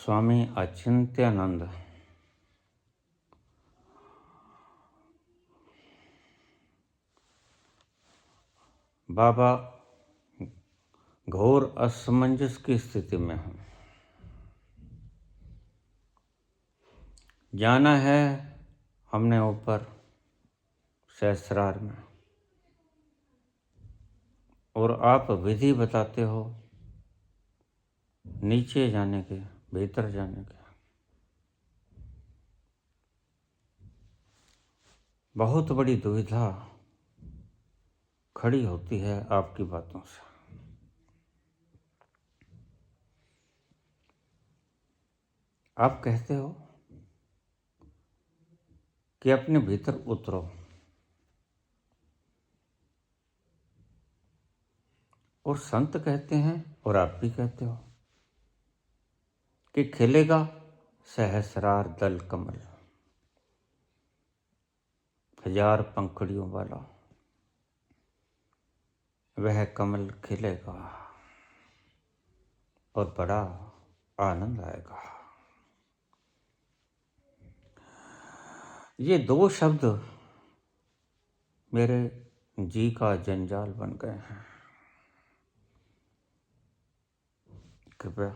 स्वामी अचिंत्यानंद बाबा घोर असमंजस की स्थिति में हूँ। जाना है हमने ऊपर सहस्रार में, और आप विधि बताते हो नीचे जाने के, भीतर जाने के। बहुत बड़ी दुविधा खड़ी होती है आपकी बातों से। आप कहते हो कि अपने भीतर उतरो, और संत कहते हैं और आप भी कहते हो कि खिलेगा सहस्रार दल कमल, 1000 पंखुड़ियों वाला वह कमल खिलेगा और बड़ा आनंद आएगा। ये 2 शब्द मेरे जी का जंजाल बन गए हैं। कृपया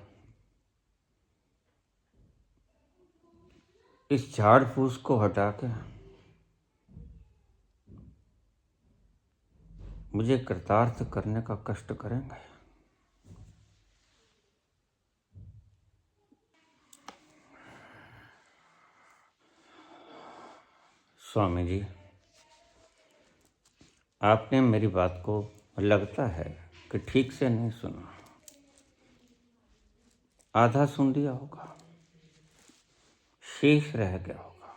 इस झाड़ फूस को हटा के मुझे कृतार्थ करने का कष्ट करेंगे। स्वामी जी, आपने मेरी बात को लगता है कि ठीक से नहीं सुना, आधा सुन लिया होगा, शेष रह गया होगा।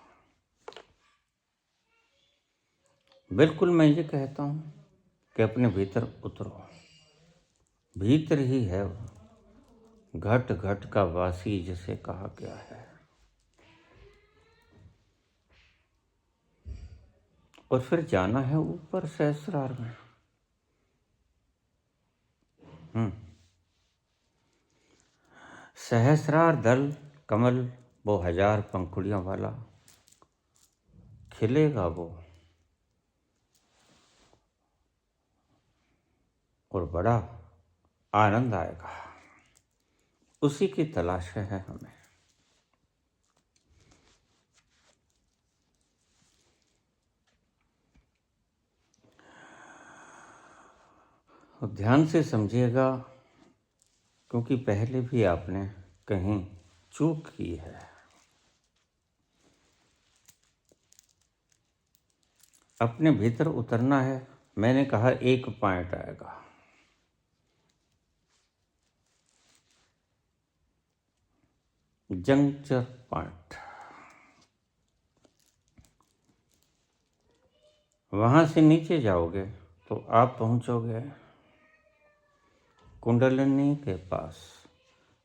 बिल्कुल मैं ये कहता हूँ कि अपने भीतर उतरो। भीतर ही है वो घट घट का वासी जिसे कहा गया है, और फिर जाना है ऊपर सहस्रार में। सहस्रार दल कमल, वो 1000 पंखुड़ियों वाला खिलेगा वो, और बड़ा आनंद आएगा। उसी की तलाश है हमें। और ध्यान से समझिएगा, क्योंकि पहले भी आपने कहीं चूक की है। अपने भीतर उतरना है। मैंने कहा एक पॉइंट आएगा, जंक्चर पॉइंट। वहां से नीचे जाओगे तो आप पहुंचोगे कुंडलिनी के पास,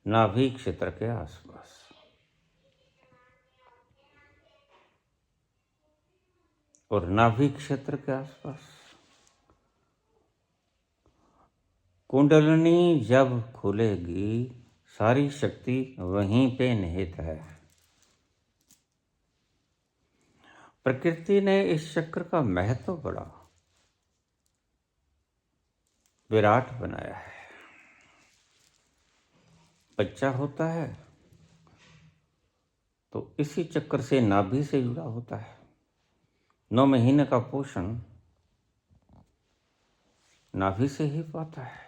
नाभि क्षेत्र के आसपास। और नाभि क्षेत्र के आसपास कुंडलिनी जब खुलेगी, सारी शक्ति वहीं पे निहित है। प्रकृति ने इस चक्र का महत्व बड़ा विराट बनाया है। बच्चा होता है तो इसी चक्र से, नाभि से जुड़ा होता है। 9 महीने का पोषण नाभि से ही पाता है।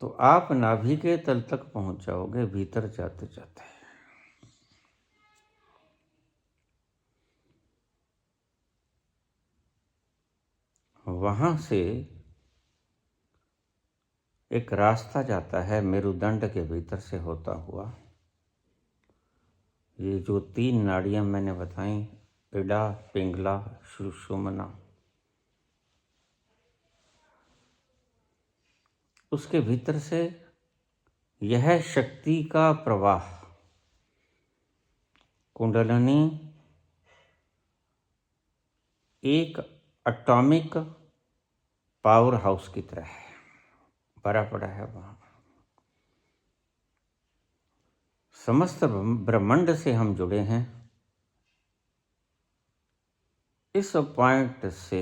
तो आप नाभि के तल तक पहुंच जाओगे भीतर जाते जाते। वहां से एक रास्ता जाता है मेरुदंड के भीतर से होता हुआ। ये जो 3 नाड़ियां मैंने बताई, इड़ा, पिंगला, सुषुम्ना, उसके भीतर से यह शक्ति का प्रवाह, कुंडलिनी एक एटॉमिक पावर हाउस की तरह है। भरा पड़ा है वहाँ। समस्त ब्रह्मांड से हम जुड़े हैं। इस पॉइंट से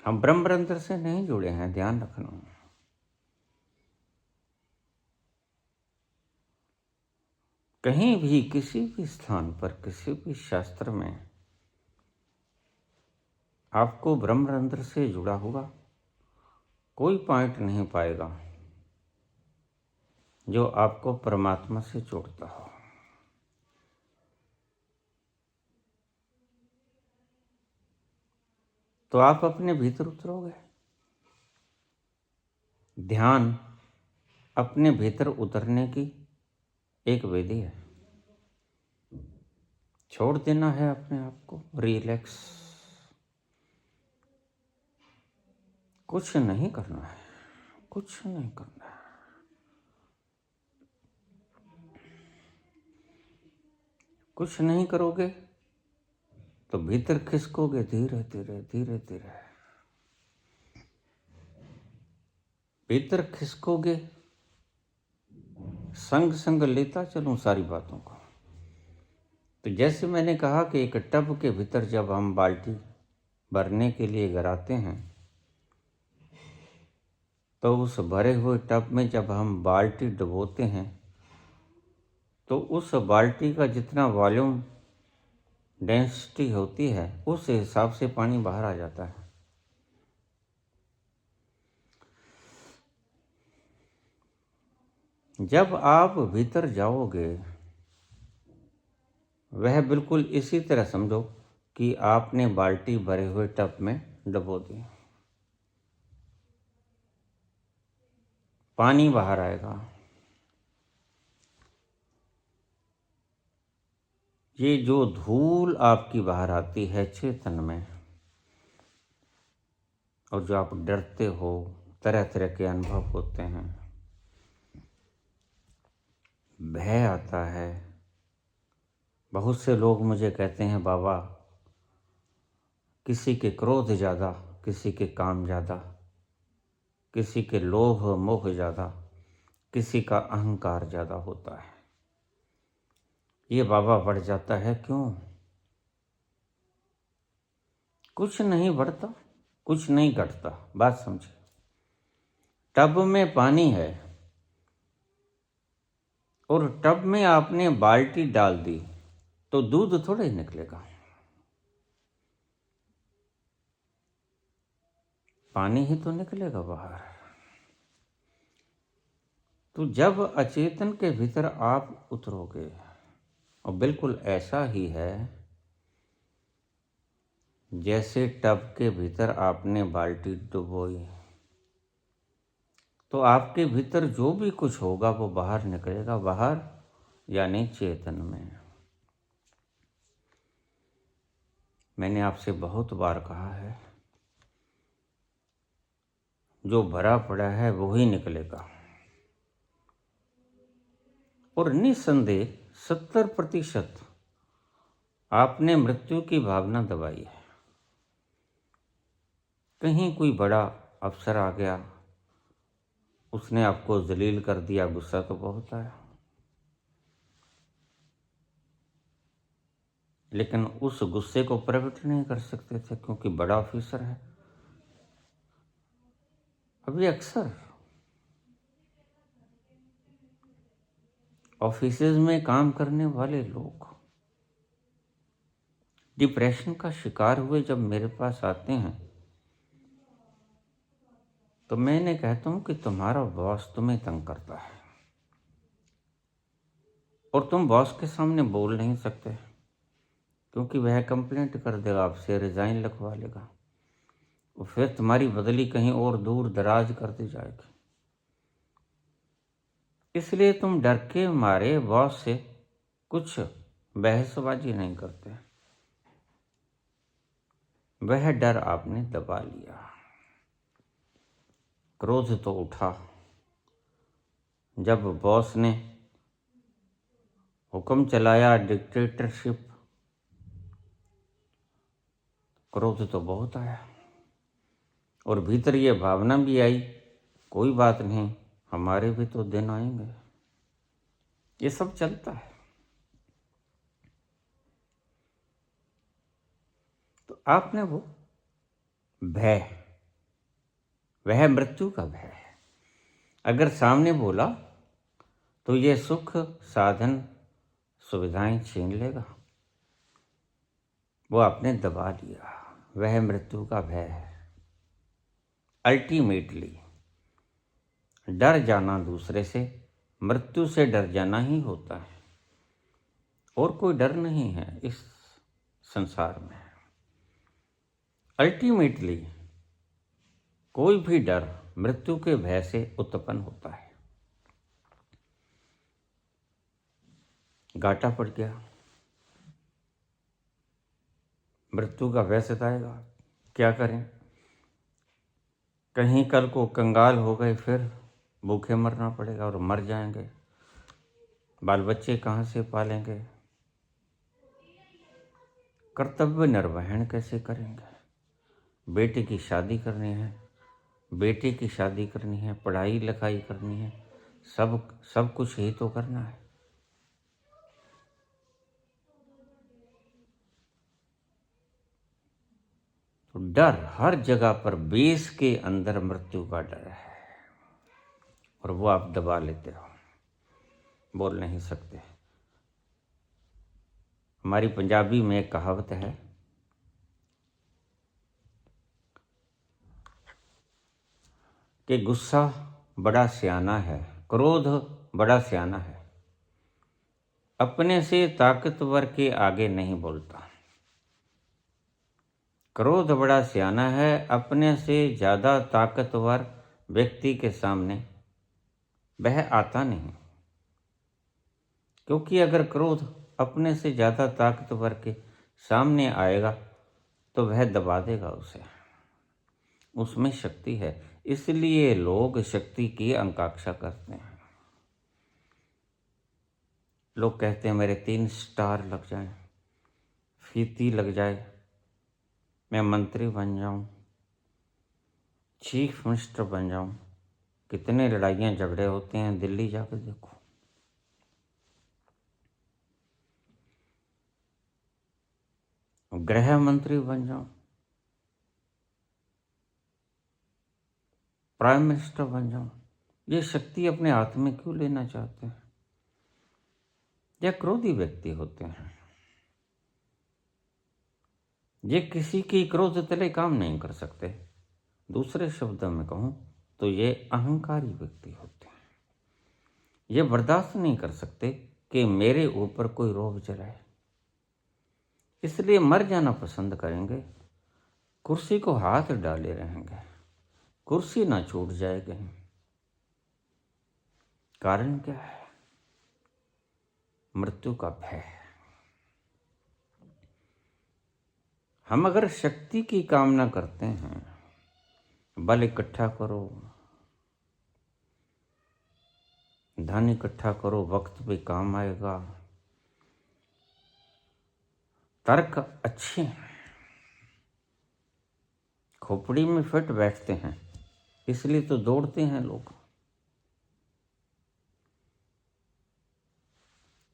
हम ब्रह्मांड से नहीं जुड़े हैं, ध्यान रखना। कहीं भी किसी भी स्थान पर किसी भी शास्त्र में आपको ब्रह्मांड से जुड़ा हुआ कोई पॉइंट नहीं पाएगा जो आपको परमात्मा से जोड़ता हो। तो आप अपने भीतर उतरोगे। ध्यान अपने भीतर उतरने की एक विधि है। छोड़ देना है अपने आप को, रिलैक्स, कुछ नहीं करना है, कुछ नहीं करना है। कुछ नहीं करोगे तो भीतर खिसकोगे, धीरे धीरे धीरे धीरे भीतर खिसकोगे। संग संग लेता चलूं सारी बातों को। तो जैसे मैंने कहा कि एक टब के भीतर जब हम बाल्टी भरने के लिए गिराते हैं, तो उस भरे हुए टब में जब हम बाल्टी डुबोते हैं तो उस बाल्टी का जितना वॉल्यूम डेंसिटी होती है उस हिसाब से पानी बाहर आ जाता है। जब आप भीतर जाओगे, वह बिल्कुल इसी तरह समझो कि आपने बाल्टी भरे हुए टब में डुबो दी। पानी बाहर आएगा। ये जो धूल आपकी बाहर आती है चेतन में, और जो आप डरते हो, तरह तरह के अनुभव होते हैं, भय आता है। बहुत से लोग मुझे कहते हैं, बाबा किसी के क्रोध ज़्यादा, किसी के काम ज़्यादा, किसी के लोभ मोह ज़्यादा, किसी का अहंकार ज़्यादा होता है। ये बाबा बढ़ जाता है क्यों? कुछ नहीं बढ़ता, कुछ नहीं घटता। बात समझे। टब में पानी है और टब में आपने बाल्टी डाल दी तो दूध थोड़े ही निकलेगा, पानी ही तो निकलेगा बाहर। तो जब अचेतन के भीतर आप उतरोगे, और बिल्कुल ऐसा ही है जैसे टब के भीतर आपने बाल्टी डुबोई, तो आपके भीतर जो भी कुछ होगा वो बाहर निकलेगा, बाहर यानी चेतन में। मैंने आपसे बहुत बार कहा है, जो भरा पड़ा है वो ही निकलेगा। और निस्संदेह 70% आपने मृत्यु की भावना दबाई है। कहीं कोई बड़ा अफसर आ गया, उसने आपको जलील कर दिया, गुस्सा तो बहुत आया, लेकिन उस गुस्से को प्रकट नहीं कर सकते थे क्योंकि बड़ा ऑफिसर है। अभी अक्सर ऑफिसेज में काम करने वाले लोग डिप्रेशन का शिकार हुए जब मेरे पास आते हैं, तो मैंने कहता हूं कि तुम्हारा बॉस तुम्हें तंग करता है और तुम बॉस के सामने बोल नहीं सकते क्योंकि वह कंप्लेंट कर देगा, आपसे रिजाइन लिखवा लेगा, और फिर तुम्हारी बदली कहीं और दूर दराज कर दी जाएगी। इसलिए तुम डर के मारे बॉस से कुछ बहसबाजी नहीं करते। वह डर आपने दबा लिया। क्रोध तो उठा जब बॉस ने हुक्म चलाया, डिक्टेटरशिप, क्रोध तो बहुत आया। और भीतर ये भावना भी आई, कोई बात नहीं, हमारे भी तो दिन आएंगे। ये सब चलता है। तो आपने वो भय, वह मृत्यु का भय है, अगर सामने बोला तो ये सुख साधन सुविधाएं छीन लेगा, वो आपने दबा लिया, वह मृत्यु का भय है। अल्टीमेटली डर जाना दूसरे से, मृत्यु से डर जाना ही होता है, और कोई डर नहीं है इस संसार में। अल्टीमेटली कोई भी डर मृत्यु के भय से उत्पन्न होता है। घाटा पड़ गया, मृत्यु का भय सताएगा, क्या करें? कहीं कल को कंगाल हो गए, फिर भूखे मरना पड़ेगा और मर जाएंगे, बाल बच्चे कहाँ से पालेंगे? कर्तव्य निर्वहन कैसे करेंगे? बेटे की शादी करनी है, बेटे की शादी करनी है, पढ़ाई लिखाई करनी है, सब कुछ ही तो करना है। तो डर हर जगह पर, बेस के अंदर मृत्यु का डर है, और वो आप दबा लेते हो, बोल नहीं सकते। हमारी पंजाबी में एक कहावत है कि गुस्सा बड़ा सियाना है, क्रोध बड़ा सियाना है, अपने से ताकतवर के आगे नहीं बोलता। क्रोध बड़ा सियाना है, अपने से ज़्यादा ताकतवर व्यक्ति के सामने वह आता नहीं, क्योंकि अगर क्रोध अपने से ज़्यादा ताकतवर के सामने आएगा तो वह दबा देगा उसे, उसमें शक्ति है, इसलिए लोग शक्ति की आकांक्षा करते हैं। लोग कहते हैं मेरे 3 स्टार लग जाएं, फीती लग जाए, मैं मंत्री बन जाऊं, चीफ मिनिस्टर बन जाऊं। कितने लड़ाइयाँ झगड़े होते हैं, दिल्ली जाकर देखो। गृह मंत्री बन जाऊं, प्राइम मिनिस्टर बन जाऊं। ये शक्ति अपने हाथ में क्यों लेना चाहते हैं? यह क्रोधी व्यक्ति होते हैं, ये किसी की क्रोध तले काम नहीं कर सकते। दूसरे शब्दों में कहूं तो ये अहंकारी व्यक्ति होते हैं, ये बर्दाश्त नहीं कर सकते कि मेरे ऊपर कोई रोब जलाए, इसलिए मर जाना पसंद करेंगे, कुर्सी को हाथ डाले रहेंगे, कुर्सी ना छूट जाए कहीं। कारण क्या है? मृत्यु का भय। हम अगर शक्ति की कामना करते हैं, बल इकट्ठा करो, धन इकट्ठा करो, वक्त पे काम आएगा, तर्क अच्छे हैं, खोपड़ी में फिट बैठते हैं, इसलिए तो दौड़ते हैं लोग।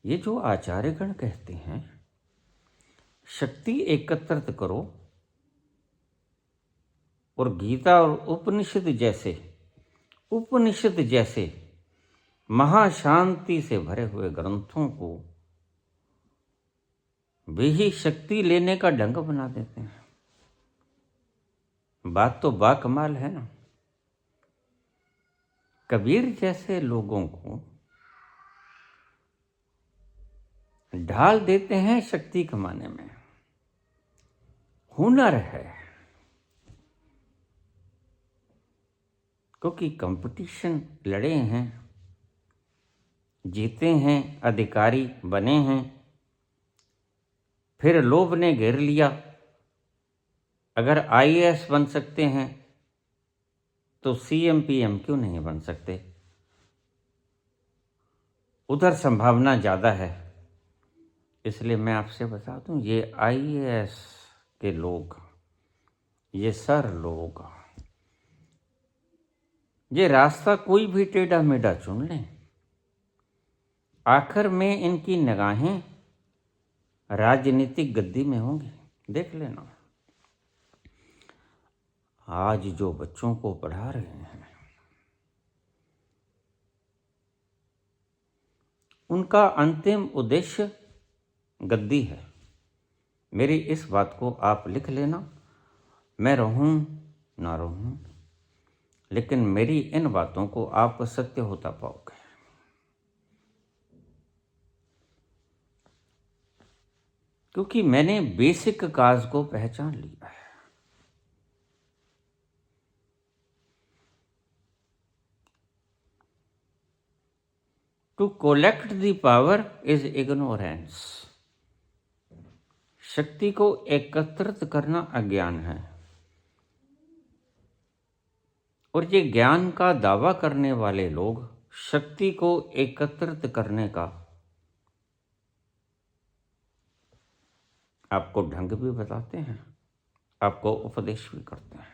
ये जो आचार्यगण कहते हैं शक्ति एकत्रित करो, और गीता और उपनिषद जैसे महाशांति से भरे हुए ग्रंथों को भी ही शक्ति लेने का ढंग बना देते हैं। बात तो बाकमाल है ना। कबीर जैसे लोगों को ढाल देते हैं शक्ति कमाने में। हुनर है, क्योंकि कंपटीशन लड़े हैं, जीते हैं, अधिकारी बने हैं, फिर लोभ ने घेर लिया। अगर आईएएस बन सकते हैं तो सीएम पीएम क्यों नहीं बन सकते? उधर संभावना ज़्यादा है। इसलिए मैं आपसे बता दूं, ये आईएएस के लोग, ये सर लोग, ये रास्ता कोई भी टेढ़ा मेढ़ा चुन लें, आखिर में इनकी निगाहें राजनीतिक गद्दी में होंगी। देख लेना, आज जो बच्चों को पढ़ा रहे हैं उनका अंतिम उद्देश्य गद्दी है। मेरी इस बात को आप लिख लेना। मैं रहूं ना रहूं, लेकिन मेरी इन बातों को आप सत्य होता पाओगे। क्योंकि मैंने बेसिक काज को पहचान लिया है। To collect the power is ignorance. शक्ति को एकत्रित करना अज्ञान है, और ये ज्ञान का दावा करने वाले लोग शक्ति को एकत्रित करने का आपको ढंग भी बताते हैं, आपको उपदेश भी करते हैं,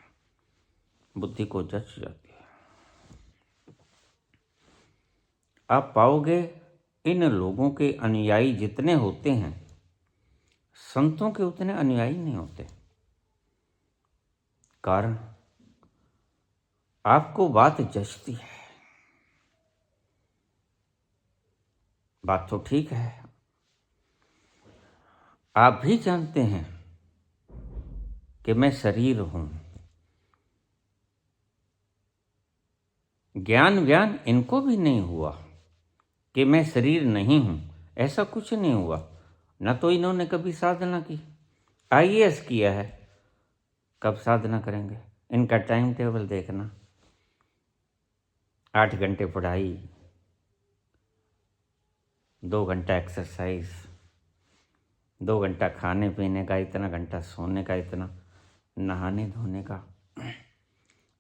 बुद्धि को जच जाती है। आप पाओगे इन लोगों के अनुयायी जितने होते हैं, संतों के उतने अनुयायी नहीं होते। कारण आपको बात जचती है, बात तो ठीक है, आप भी जानते हैं कि मैं शरीर हूं। ज्ञान व्यान इनको भी नहीं हुआ कि मैं शरीर नहीं हूं, ऐसा कुछ नहीं हुआ। न तो इन्होंने कभी साधना की, आईएएस किया है, कब साधना करेंगे? इनका टाइम टेबल देखना, 8 घंटे पढ़ाई, 2 घंटा एक्सरसाइज, 2 घंटा खाने पीने का, इतना घंटा सोने का, इतना नहाने धोने का।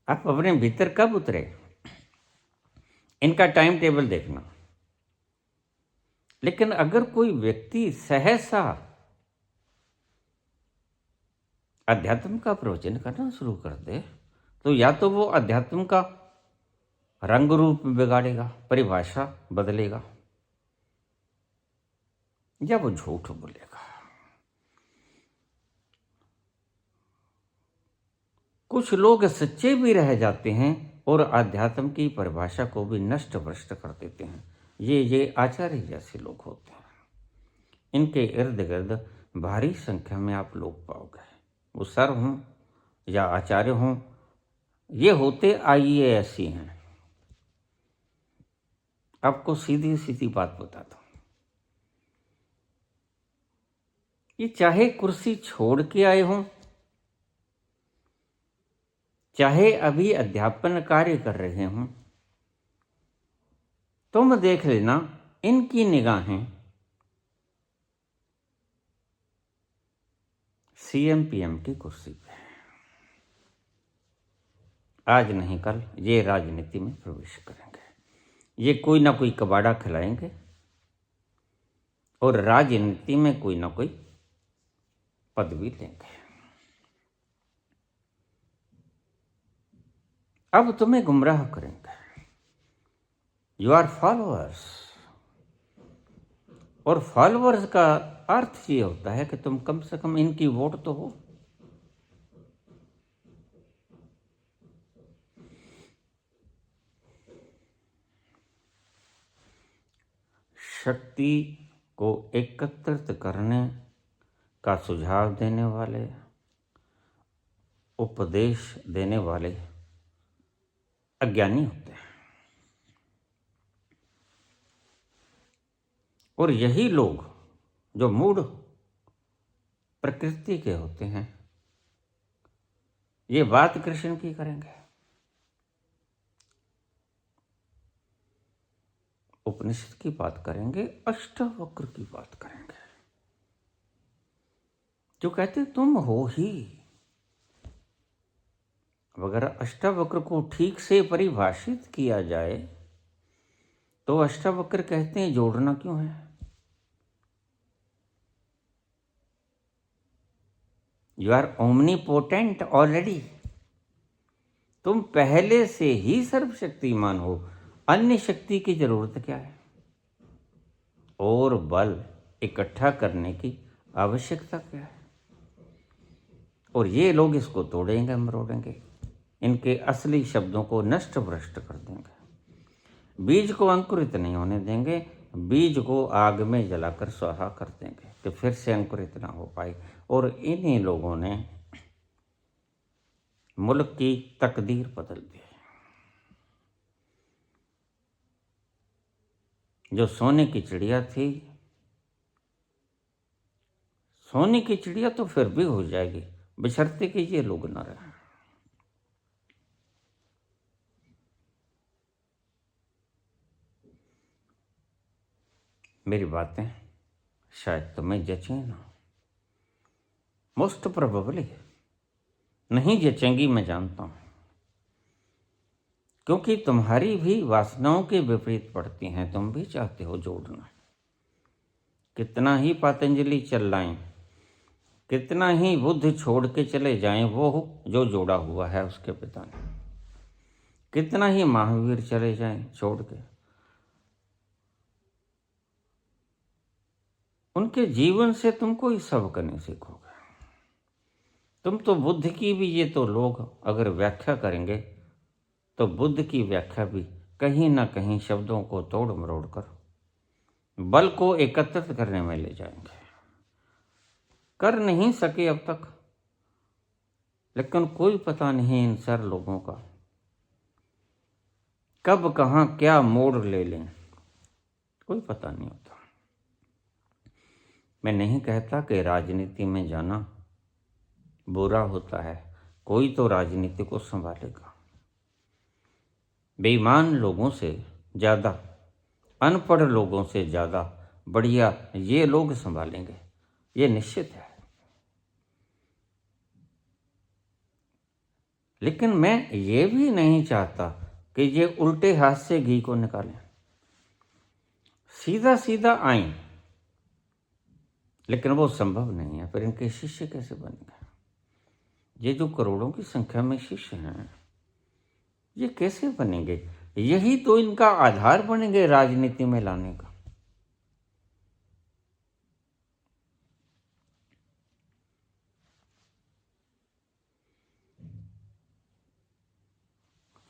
आप अपने भीतर कब उतरे? इनका टाइम टेबल देखना। लेकिन अगर कोई व्यक्ति सहसा अध्यात्म का प्रवचन करना शुरू कर दे, तो या तो वो अध्यात्म का रंग रूप बिगाड़ेगा, परिभाषा बदलेगा, या वो झूठ बोलेगा। कुछ लोग सच्चे भी रह जाते हैं और आध्यात्म की परिभाषा को भी नष्ट भ्रष्ट कर देते हैं। ये आचार्य जैसे लोग होते हैं। इनके इर्द गिर्द भारी संख्या में आप लोग पाओगे। वो सर हों या आचार्य हों, ये होते आईएएस ही हैं। आपको सीधी सीधी बात बताता हूं, ये चाहे कुर्सी छोड़ के आए हों, चाहे अभी अध्यापन कार्य कर रहे हों, तुम देख लेना इनकी निगाहें सीएम पीएम की कुर्सी पे। आज नहीं कल ये राजनीति में प्रवेश करेंगे, ये कोई ना कोई कबाड़ा खिलाएंगे और राजनीति में कोई ना कोई पदवी लेंगे। अब तुम्हें गुमराह करेंगे। यू आर फॉलोअर्स, और फॉलोअर्स का अर्थ ये होता है कि तुम कम से कम इनकी वोट तो हो। शक्ति को एकत्रित करने का सुझाव देने वाले, उपदेश देने वाले अज्ञानी होते हैं, और यही लोग जो मूढ़ प्रकृति के होते हैं, ये बात कृष्ण की करेंगे, उपनिषद की बात करेंगे, अष्टावक्र की बात करेंगे, जो कहते तुम हो ही। अगर अष्टावक्र को ठीक से परिभाषित किया जाए तो अष्टावक्र कहते हैं जोड़ना क्यों है? यू आर ओमनीपोटेंट ऑलरेडी, तुम पहले से ही सर्वशक्तिमान हो, अन्य शक्ति की जरूरत क्या है? और बल इकट्ठा करने की आवश्यकता क्या है? और ये लोग इसको तोड़ेंगे, मरोड़ेंगे, इनके असली शब्दों को नष्ट भ्रष्ट कर देंगे, बीज को अंकुरित नहीं होने देंगे, बीज को आग में जलाकर स्वाहा कर देंगे कि फिर से अंकुरित ना हो पाए। और इन्हीं लोगों ने मुल्क की तकदीर बदल दी। जो सोने की चिड़िया थी, सोने की चिड़िया तो फिर भी हो जाएगी, बशर्ते कि ये लोग न रहे। मेरी बातें शायद तुम्हें जचें ना, मोस्ट प्रोबेबली नहीं जचेंगी, मैं जानता हूं, क्योंकि तुम्हारी भी वासनाओं के विपरीत पड़ती हैं। तुम भी चाहते हो जोड़ना, कितना ही पतंजलि चिल्लाएं, कितना ही बुद्ध छोड़ के चले जाएं वो जो जोड़ा हुआ है उसके पिता ने, कितना ही महावीर चले जाएं छोड़ के, उनके जीवन से तुम कोई सबक नहीं सीखोगे। तुम तो बुद्ध की भी, ये तो लोग अगर व्याख्या करेंगे तो बुद्ध की व्याख्या भी कहीं ना कहीं शब्दों को तोड़ मरोड़ कर बल को एकत्रित करने में ले जाएंगे। कर नहीं सके अब तक, लेकिन कोई पता नहीं इन सर लोगों का कब कहाँ क्या मोड़ ले लें, कोई पता नहीं होता। मैं नहीं कहता कि राजनीति में जाना बुरा होता है, कोई तो राजनीति को संभालेगा। बेईमान लोगों से ज़्यादा, अनपढ़ लोगों से ज़्यादा बढ़िया ये लोग संभालेंगे, ये निश्चित है। लेकिन मैं ये भी नहीं चाहता कि ये उल्टे हाथ से घी को निकालें, सीधा सीधा आएं, लेकिन वो संभव नहीं है। फिर इनके शिष्य कैसे बनेंगे? ये जो करोड़ों की संख्या में शिष्य हैं, ये कैसे बनेंगे? यही तो इनका आधार बनेंगे राजनीति में लाने का।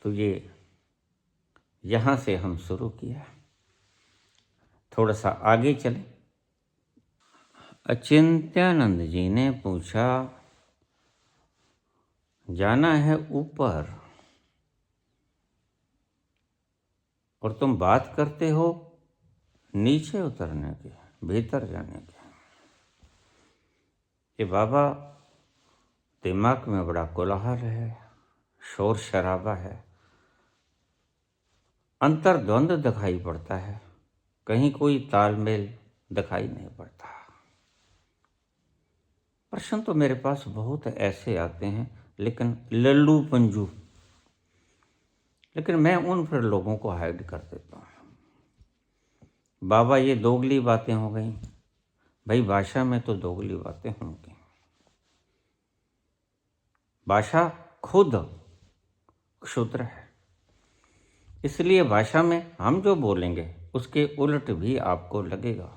तो ये यहां से हम शुरू किया, थोड़ा सा आगे चले। अचिंत्यानंद जी ने पूछा, जाना है ऊपर और तुम बात करते हो नीचे उतरने की, भीतर जाने की। ये बाबा, दिमाग में बड़ा कोलाहल है, शोर शराबा है, अंतर्द्वंद दिखाई पड़ता है, कहीं कोई तालमेल दिखाई नहीं पड़ता। प्रश्न तो मेरे पास बहुत ऐसे आते हैं, लेकिन लल्लू पंजू, लेकिन मैं उन फिर लोगों को हाइड कर देता हूँ। बाबा ये दोगली बातें हो गई, भाई भाषा में तो दोगली बातें होंगी। भाषा खुद क्षुद्र है, इसलिए भाषा में हम जो बोलेंगे उसके उलट भी आपको लगेगा।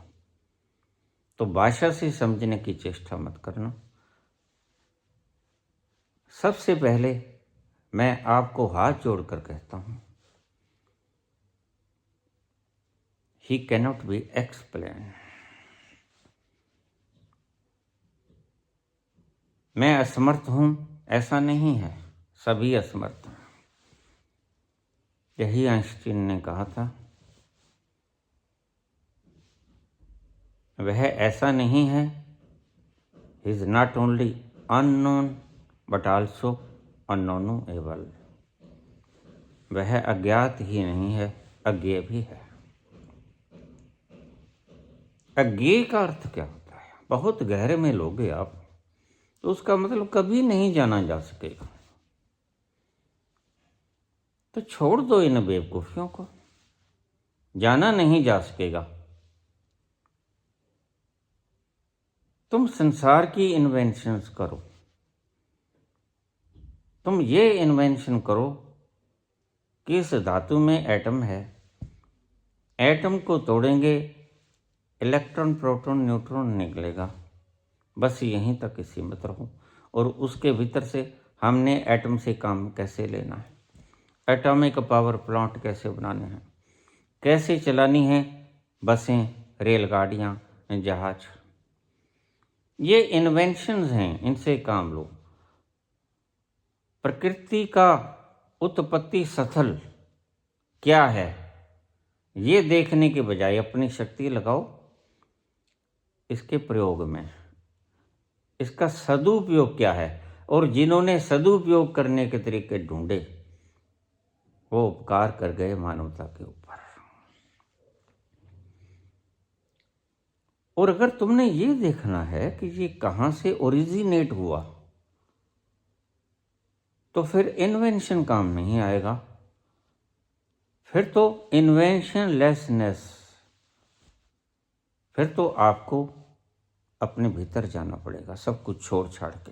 तो भाषा से समझने की चेष्टा मत करना। सबसे पहले मैं आपको हाथ जोड़कर कहता हूं, ही कैनॉट बी एक्सप्लेन। मैं असमर्थ हूं ऐसा नहीं है, सभी असमर्थ हैं। यही आइंस्टीन ने कहा था। वह ऐसा नहीं है, he is not only unknown but also unknowable. वह अज्ञात ही नहीं है, अज्ञेय भी है। अज्ञेय का अर्थ क्या होता है? बहुत गहरे में लोगे आप तो उसका मतलब कभी नहीं जाना जा सकेगा। तो छोड़ दो इन बेवकूफियों को, जाना नहीं जा सकेगा। तुम संसार की इन्वेंशंस करो, तुम ये इन्वेंशन करो कि इस धातु में एटम है, एटम को तोड़ेंगे, इलेक्ट्रॉन प्रोटॉन न्यूट्रॉन निकलेगा, बस यहीं तक सीमित रहो। और उसके भीतर से हमने एटम से काम कैसे लेना है, एटॉमिक पावर प्लांट कैसे बनाने हैं, कैसे चलानी है बसें, रेलगाड़ियाँ, जहाज। ये इन्वेंशंस हैं, इनसे काम लो। प्रकृति का उत्पत्ति स्थल क्या है ये देखने के बजाय अपनी शक्ति लगाओ इसके प्रयोग में, इसका सदुपयोग क्या है। और जिन्होंने सदुपयोग करने के तरीके ढूंढे वो उपकार कर गए मानवता के ऊपर। और अगर तुमने ये देखना है कि ये कहाँ से ओरिजिनेट हुआ तो फिर इन्वेंशन काम नहीं आएगा, फिर तो इन्वेंशन लेसनेस, फिर तो आपको अपने भीतर जाना पड़ेगा सब कुछ छोड़ छाड़ के।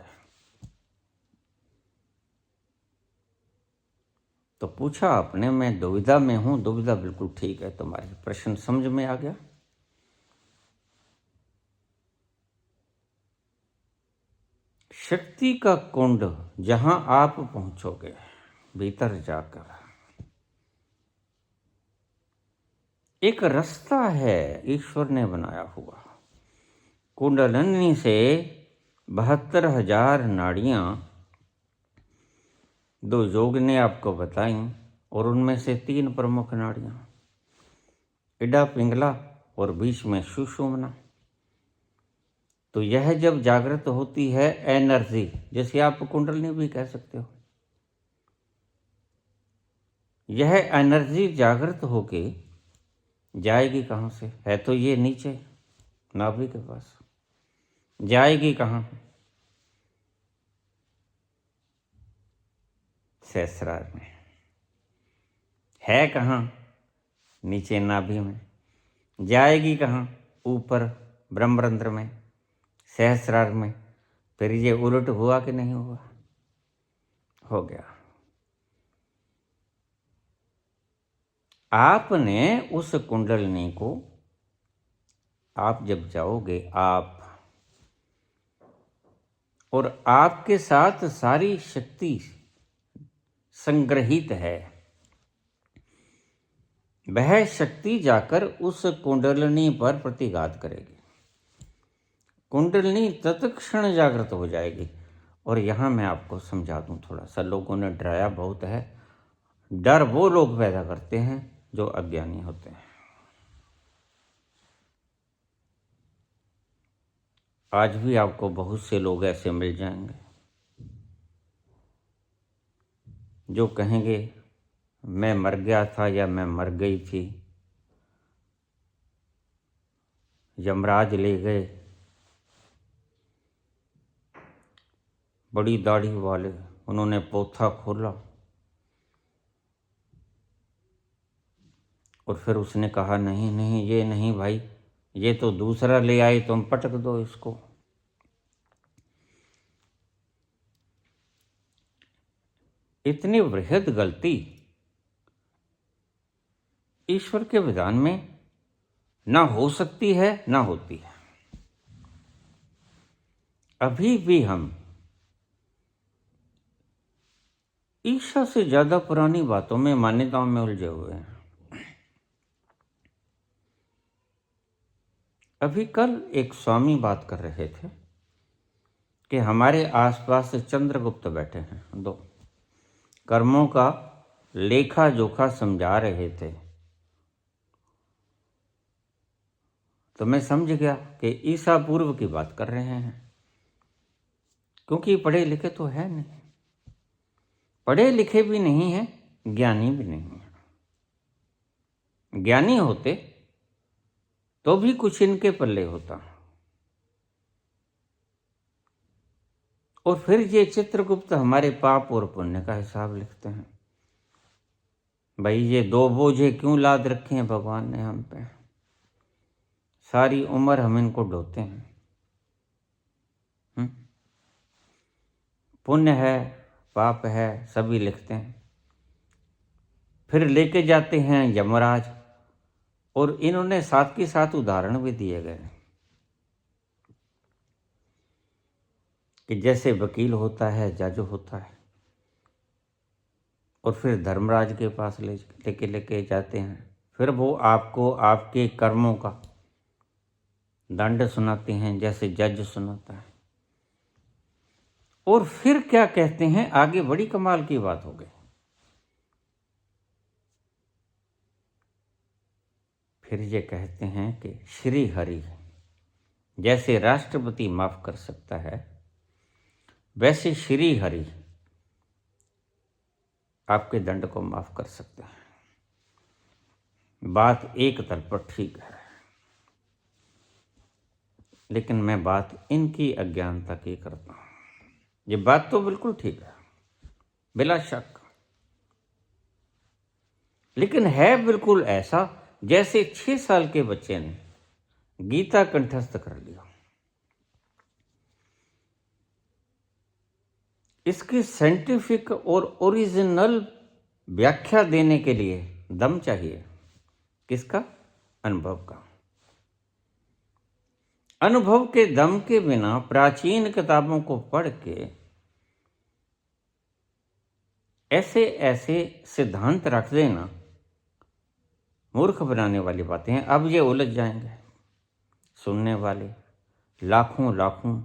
तो पूछा आपने, मैं दुविधा में हूं। दुविधा बिल्कुल ठीक है, तुम्हारी प्रश्न समझ में आ गया। शक्ति का कुंड जहां आप पहुंचोगे भीतर जाकर, एक रास्ता है ईश्वर ने बनाया हुआ। कुंडलिनी से 72,000 नाड़ियां दो योग ने आपको बताई, और उनमें से 3 प्रमुख नाड़ियां, इडा पिंगला और बीच में सुषुम्ना। तो यह जब जागृत होती है एनर्जी, जैसे आप कुंडलिनी भी कह सकते हो, यह एनर्जी जागृत होके जाएगी कहाँ से? है तो ये नीचे नाभि के पास, जाएगी कहाँ? सहस्रार में। है कहाँ? नीचे नाभि में। जाएगी कहाँ? ऊपर ब्रह्मरंध्र में, सहस्रार में। फिर ये उलट हुआ कि नहीं हुआ? हो गया। आपने उस कुंडलिनी को, आप जब जाओगे, आप और आपके साथ सारी शक्ति संग्रहित है, वह शक्ति जाकर उस कुंडलिनी पर प्रतिघात करेगी। कुंडलिनी तत्क्षण जागृत हो जाएगी। और यहाँ मैं आपको समझा दूँ थोड़ा सा, लोगों ने डराया बहुत है। डर वो लोग पैदा करते हैं जो अज्ञानी होते हैं। आज भी आपको बहुत से लोग ऐसे मिल जाएंगे जो कहेंगे मैं मर गया था या मैं मर गई थी, यमराज ले गए, बड़ी दाढ़ी वाले, उन्होंने पोथा खोला और फिर उसने कहा नहीं नहीं ये नहीं भाई, ये तो दूसरा ले आए, तुम पटक दो इसको। इतनी वृहद गलती ईश्वर के विधान में ना हो सकती है ना होती है। अभी भी हम ईशा से ज्यादा पुरानी बातों में, मान्यताओं में उलझे हुए हैं। अभी कल एक स्वामी बात कर रहे थे कि हमारे आसपास चंद्रगुप्त बैठे हैं, 2 कर्मों का लेखा जोखा समझा रहे थे। तो मैं समझ गया कि ईसा पूर्व की बात कर रहे हैं, क्योंकि पढ़े लिखे तो है नहीं, पढ़े लिखे भी नहीं है, ज्ञानी भी नहीं है। ज्ञानी होते तो भी कुछ इनके पल्ले होता। और फिर ये चित्रगुप्त हमारे पाप और पुण्य का हिसाब लिखते हैं। भाई ये 2 बोझे क्यों लाद रखे हैं भगवान ने हम पे, सारी उम्र हम इनको ढोते हैं। पुण्य है पाप है, सभी लिखते हैं। फिर लेके जाते हैं यमराज, और इन्होंने साथ के साथ उदाहरण भी दिए गए कि जैसे वकील होता है, जज होता है, और फिर धर्मराज के पास लेके जाते हैं। फिर वो आपको आपके कर्मों का दंड सुनाते हैं, जैसे जज सुनाता है। और फिर क्या कहते हैं आगे, बड़ी कमाल की बात हो गई। फिर ये कहते हैं कि श्री हरि, जैसे राष्ट्रपति माफ कर सकता है, वैसे श्री हरि आपके दंड को माफ कर सकते हैं। बात एक तरफ पर ठीक है, लेकिन मैं बात इनकी अज्ञानता की करता हूं। ये बात तो बिल्कुल ठीक है, बिला शक, लेकिन है बिल्कुल ऐसा जैसे 6 साल के बच्चे ने गीता कंठस्थ कर लिया। इसकी साइंटिफिक और ओरिजिनल व्याख्या देने के लिए दम चाहिए। किसका? अनुभव का। अनुभव के दम के बिना प्राचीन किताबों को पढ़ के ऐसे ऐसे सिद्धांत रख देना मूर्ख बनाने वाली बातें हैं। अब ये उलझ जाएंगे सुनने वाले, लाखों लाखों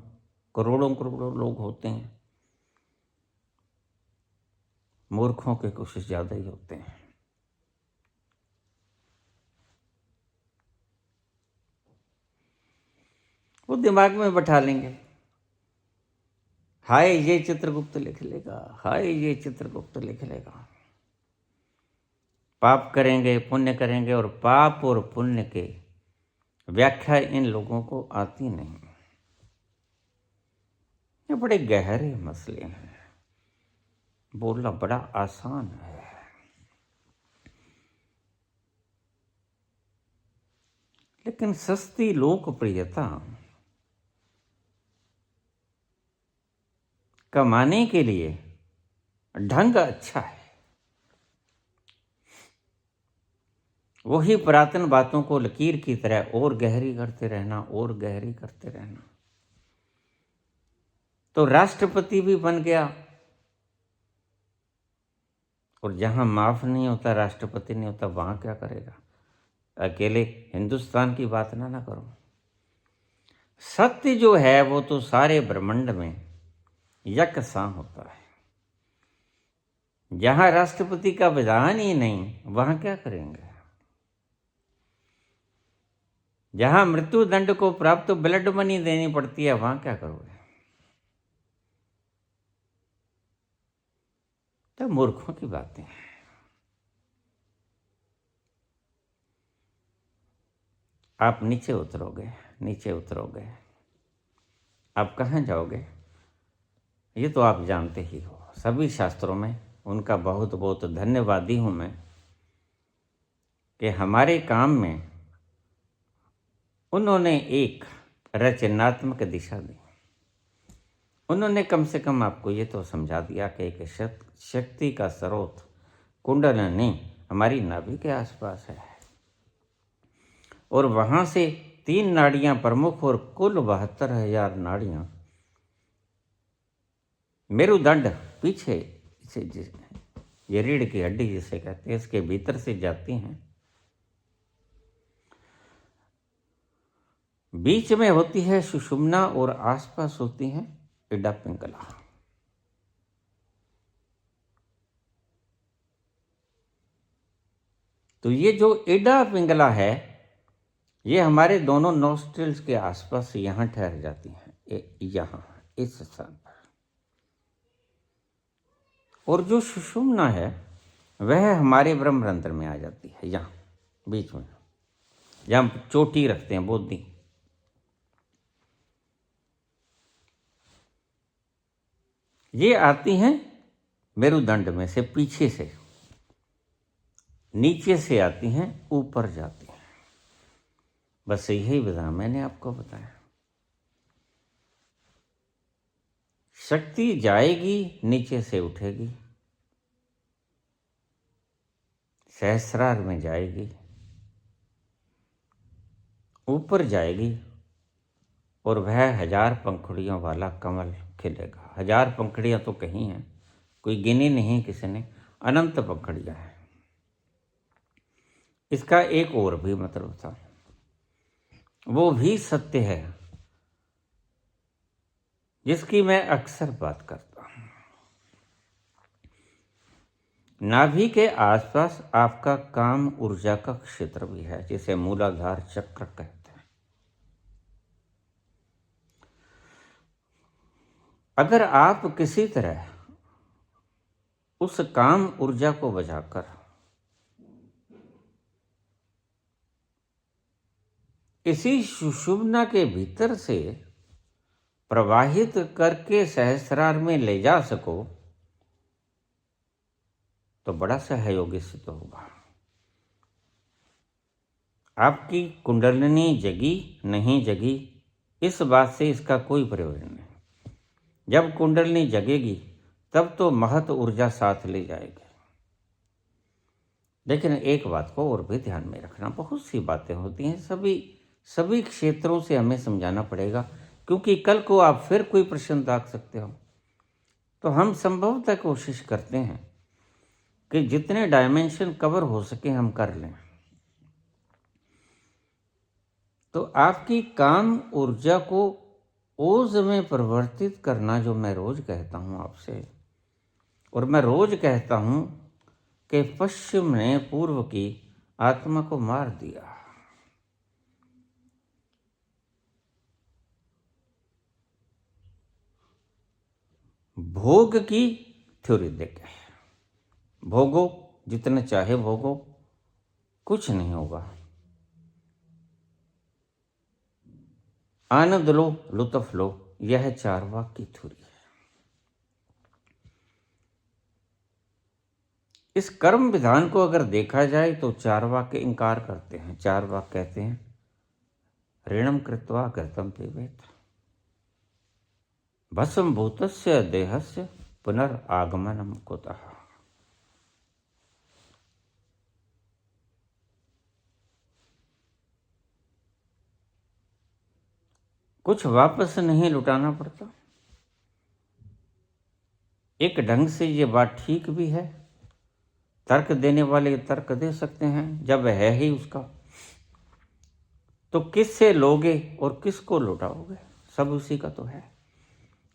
करोड़ों करोड़ों लोग होते हैं, मूर्खों के कुछ ज्यादा ही होते हैं। वो दिमाग में बैठा लेंगे, हाय ये चित्रगुप्त लिख लेगा, हाय ये चित्रगुप्त लिख लेगा। पाप करेंगे, पुण्य करेंगे, और पाप और पुण्य के व्याख्या इन लोगों को आती नहीं। ये बड़े गहरे मसले हैं, बोलना बड़ा आसान है, लेकिन सस्ती लोकप्रियता कमाने के लिए ढंग अच्छा है। वही पुरातन बातों को लकीर की तरह और गहरी करते रहना, और गहरी करते रहना। तो राष्ट्रपति भी बन गया, और जहां माफ नहीं होता, राष्ट्रपति नहीं होता, वहां क्या करेगा? अकेले हिंदुस्तान की बात ना करो। सत्य जो है वो तो सारे ब्रह्मांड में यकसां होता है। जहां राष्ट्रपति का विधान ही नहीं, वहां क्या करेंगे? जहां मृत्यु दंड को प्राप्त ब्लड मनी देनी पड़ती है, वहां क्या करोगे? तो मूर्खों की बातें हैं। आप नीचे उतरोगे, नीचे उतरोगे, आप कहाँ जाओगे ये तो आप जानते ही हो। सभी शास्त्रों में उनका बहुत बहुत धन्यवादी हूं मैं कि हमारे काम में उन्होंने एक रचनात्मक दिशा दी। उन्होंने कम से कम आपको ये तो समझा दिया कि एक शक्ति का स्रोत कुंडलिनी हमारी नाभि के आसपास है, और वहां से 3 नाड़ियां प्रमुख और कुल 72,000 नाड़ियां मेरुदंड पीछे से, ये रीढ़ की हड्डी जिसे कहते हैं, इसके भीतर से जाती हैं। बीच में होती है सुषुम्ना, और आसपास होती है इडा पिंगला। तो ये जो इडा पिंगला है, ये हमारे दोनों नोस्ट्रिल्स के आसपास यहां ठहर जाती हैं, यहां इस स्थान पर। और जो सुषुम्ना है वह हमारे ब्रह्मरंध्र में आ जाती है, यहाँ बीच में, जहाँ चोटी रखते हैं बोधी। ये आती हैं मेरुदंड में से, पीछे से, नीचे से आती हैं, ऊपर जाती हैं। बस यही विधान मैंने आपको बताया। शक्ति जाएगी, नीचे से उठेगी, सहस्रार में जाएगी, ऊपर जाएगी और वह 1000 पंखुड़ियों वाला कमल खिलेगा। 1000 पंखुड़ियां तो कहीं हैं, कोई गिनी नहीं किसी ने, अनंत पंखुड़ियां हैं। इसका एक और भी मतलब था, वो भी सत्य है जिसकी मैं अक्सर बात करता हूं। नाभि के आसपास आपका काम ऊर्जा का क्षेत्र भी है, जिसे मूलाधार चक्र कहते हैं। अगर आप किसी तरह उस काम ऊर्जा को बचाकर इसी सुषुम्ना के भीतर से प्रवाहित करके सहस्रार में ले जा सको तो बड़ा सहयोगी सिद्ध होगा। आपकी कुंडलिनी जगी नहीं जगी, इस बात से इसका कोई प्रयोजन नहीं। जब कुंडलिनी जगेगी तब तो महत ऊर्जा साथ ले जाएगी। लेकिन एक बात को और भी ध्यान में रखना, बहुत सी बातें होती हैं, सभी क्षेत्रों से हमें समझाना पड़ेगा, क्योंकि कल को आप फिर कोई प्रश्न दाग सकते हो। तो हम संभवतः कोशिश करते हैं कि जितने डायमेंशन कवर हो सके हम कर लें। तो आपकी काम ऊर्जा को ओज में परिवर्तित करना, जो मैं रोज कहता हूं आपसे, और मैं रोज कहता हूं कि पश्चिम ने पूर्व की आत्मा को मार दिया। भोग की थ्योरी देखे, भोगो जितना चाहे भोगो, कुछ नहीं होगा, आनंद लो, लुत्फ लो, यह चारवाक की थ्योरी है। इस कर्म विधान को अगर देखा जाए तो चारवाक इंकार करते हैं। चारवाक कहते हैं ऋणम कृत्वा कृतम पिबेत, भस्म भूतस्य देहस्य पुनरागमनम कुतः। कुछ वापस नहीं लुटाना पड़ता। एक ढंग से ये बात ठीक भी है, तर्क देने वाले तर्क दे सकते हैं, जब है ही उसका तो किससे लोगे और किसको लुटाओगे, सब उसी का तो है।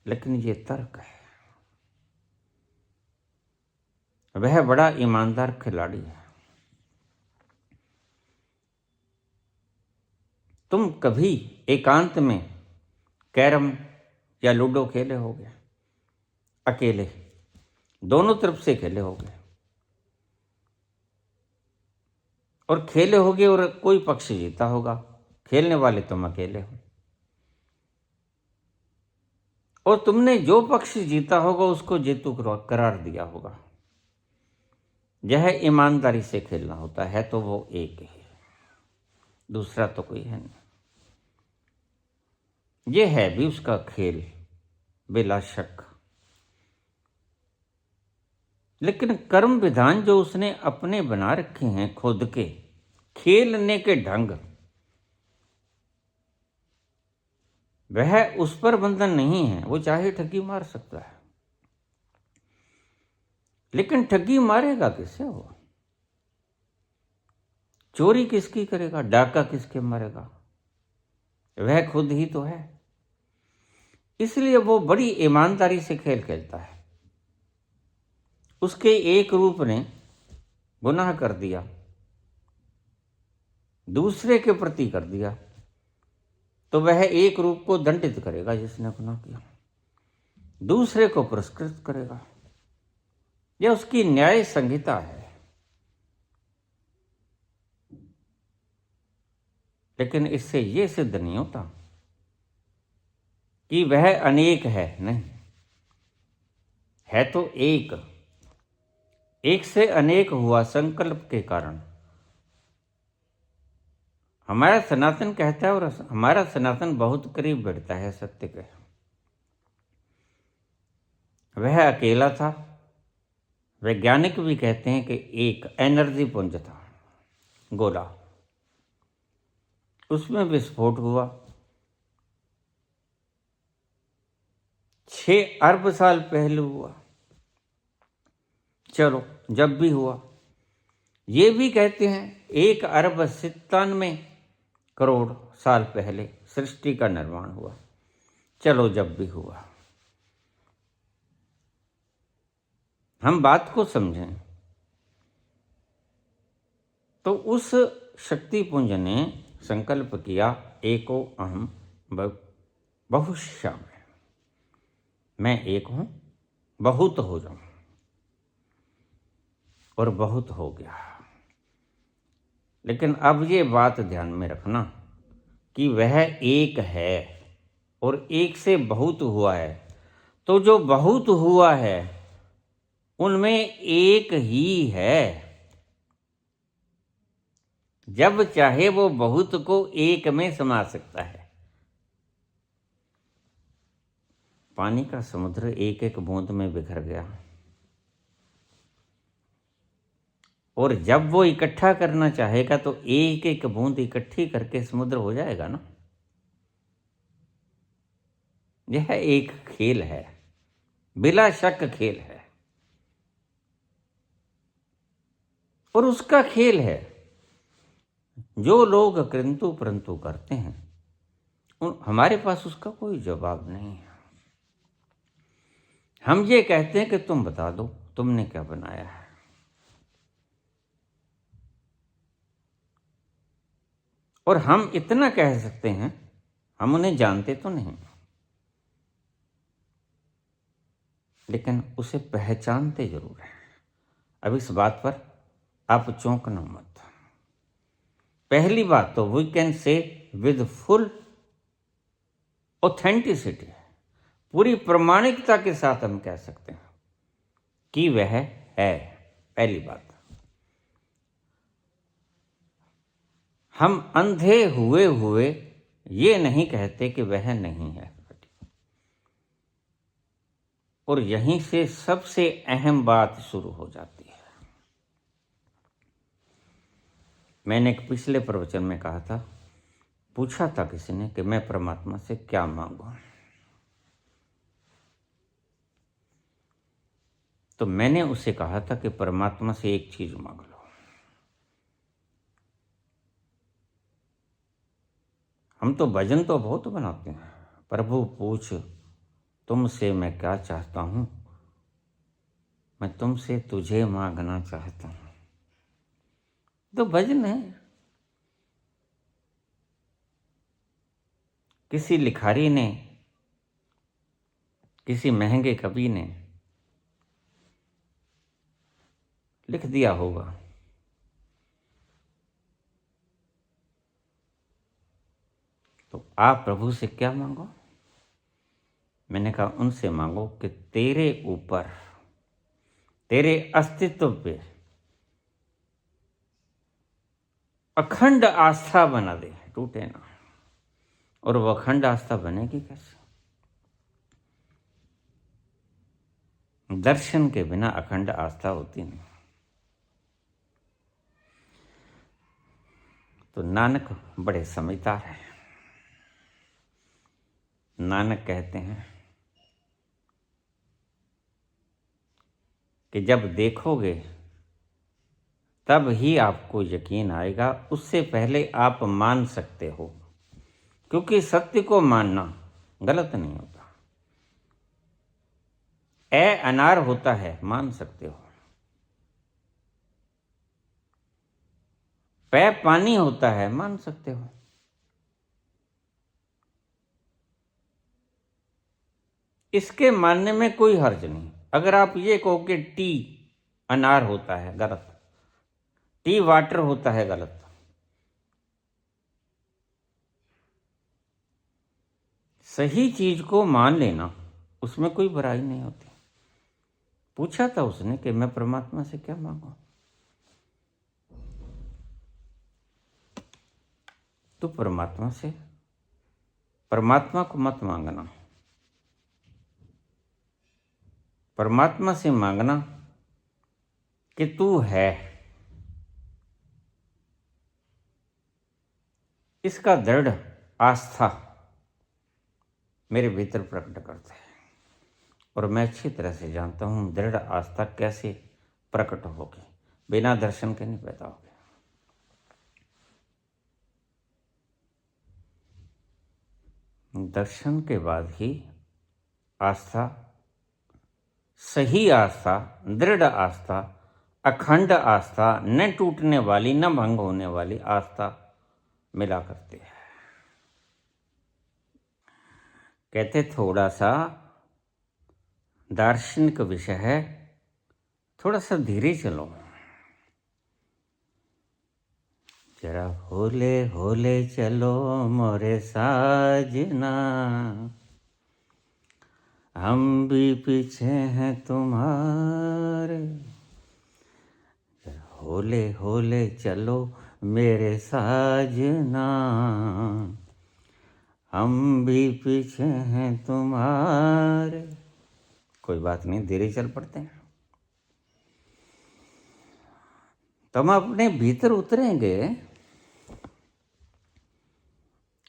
लेकिन ये तर्क है, वह बड़ा ईमानदार खिलाड़ी है। तुम कभी एकांत में कैरम या लूडो खेले होगे, अकेले, दोनों तरफ से खेले होगे, और खेले होगे और कोई पक्ष जीता होगा, खेलने वाले तुम अकेले हो, और तुमने जो पक्ष जीता होगा उसको जेतु करार दिया होगा। यह ईमानदारी से खेलना होता है, तो वो एक ही है, दूसरा तो कोई है नहीं। ये है भी उसका खेल, बिला शक। लेकिन कर्म विधान जो उसने अपने बना रखे हैं खुद के खेलने के ढंग, वह उस पर बंधन नहीं है। वो चाहे ठगी मार सकता है, लेकिन ठगी मारेगा किससे? वो चोरी किसकी करेगा, डाका किसके मारेगा? वह खुद ही तो है। इसलिए वो बड़ी ईमानदारी से खेल खेलता है। उसके एक रूप ने गुनाह कर दिया, दूसरे के प्रति कर दिया, तो वह एक रूप को दंडित करेगा जिसने गुनाह किया, दूसरे को पुरस्कृत करेगा। यह उसकी न्याय संहिता है। लेकिन इससे यह सिद्ध नहीं होता कि वह अनेक है, नहीं है, तो एक से अनेक हुआ संकल्प के कारण। हमारा सनातन कहता है, और हमारा सनातन बहुत करीब बैठता है सत्य के। वह अकेला था। वैज्ञानिक भी कहते हैं कि एक एनर्जी पुंज था, गोला, उसमें विस्फोट हुआ। 6 अरब साल पहले हुआ। चलो, जब भी हुआ। ये भी कहते हैं 1 अरब 97 करोड़ साल पहले सृष्टि का निर्माण हुआ। चलो, जब भी हुआ। हम बात को समझें तो उस शक्ति पुंज ने संकल्प किया, एको अहम बहुश्यामि, मैं एक हूं, बहुत हो जाऊं। और बहुत हो गया। लेकिन अब ये बात ध्यान में रखना कि वह एक है और एक से बहुत हुआ है। तो जो बहुत हुआ है उनमें एक ही है। जब चाहे वो बहुत को एक में समा सकता है। पानी का समुद्र एक एक बूंद में बिखर गया, और जब वो इकट्ठा करना चाहेगा तो एक एक बूंद इकट्ठी करके समुद्र हो जाएगा ना। यह एक खेल है, बिला शक खेल है, और उसका खेल है। जो लोग किंतु परंतु करते हैं हमारे पास उसका कोई जवाब नहीं है। हम ये कहते हैं कि तुम बता दो तुमने क्या बनाया है। और हम इतना कह सकते हैं, हम उन्हें जानते तो नहीं, लेकिन उसे पहचानते जरूर हैं। अब इस बात पर आप चौंकना मत। पहली बात तो we can say with full authenticity, पूरी प्रामाणिकता के साथ हम कह सकते हैं कि वह है। पहली बात, हम अंधे हुए हुए ये नहीं कहते कि वह नहीं है। और यहीं से सबसे अहम बात शुरू हो जाती है। मैंने एक पिछले प्रवचन में कहा था, पूछा था किसी ने कि मैं परमात्मा से क्या मांगूं, तो मैंने उसे कहा था कि परमात्मा से एक चीज मांग लो। हम तो भजन तो बहुत बनाते हैं, प्रभु पूछ तुमसे मैं क्या चाहता हूं, मैं तुमसे तुझे मांगना चाहता हूं। तो भजन है। किसी लिखारी ने, किसी महंगे कवि ने लिख दिया होगा, तो आप प्रभु से क्या मांगो। मैंने कहा उनसे मांगो कि तेरे ऊपर, तेरे अस्तित्व पे अखंड आस्था बना दे, टूटे ना। और वो अखंड आस्था बनेगी कैसे? दर्शन के बिना अखंड आस्था होती नहीं। तो नानक बड़े समझदार हैं। नानक कहते हैं कि जब देखोगे तब ही आपको यकीन आएगा, उससे पहले आप मान सकते हो, क्योंकि सत्य को मानना गलत नहीं होता। अनार होता है, मान सकते हो। पानी होता है, मान सकते हो। इसके मानने में कोई हर्ज नहीं। अगर आप ये कहो कि टी अनार होता है, गलत। टी वाटर होता है, गलत। सही चीज को मान लेना, उसमें कोई बुराई नहीं होती। पूछा था उसने कि मैं परमात्मा से क्या मांगू, तो परमात्मा से, परमात्मा को मत मांगना, परमात्मा से मांगना कि तू है, इसका दृढ़ आस्था मेरे भीतर प्रकट करता है। और मैं अच्छी तरह से जानता हूँ दृढ़ आस्था कैसे प्रकट होगी, बिना दर्शन के नहीं पैदा होगी। दर्शन के बाद ही आस्था, सही आस्था, दृढ़ आस्था, अखंड आस्था, न टूटने वाली न भंग होने वाली आस्था मिला करती है। कहते थोड़ा सा दार्शनिक विषय है, थोड़ा सा धीरे चलो, जरा होले होले चलो मोरे साजना, हम भी पीछे हैं तुम्हारे। जरा होले होले चलो मेरे साजना, हम भी पीछे हैं तुम्हारे। कोई बात नहीं, धीरे चल पड़ते हैं। तो हम अपने भीतर उतरेंगे।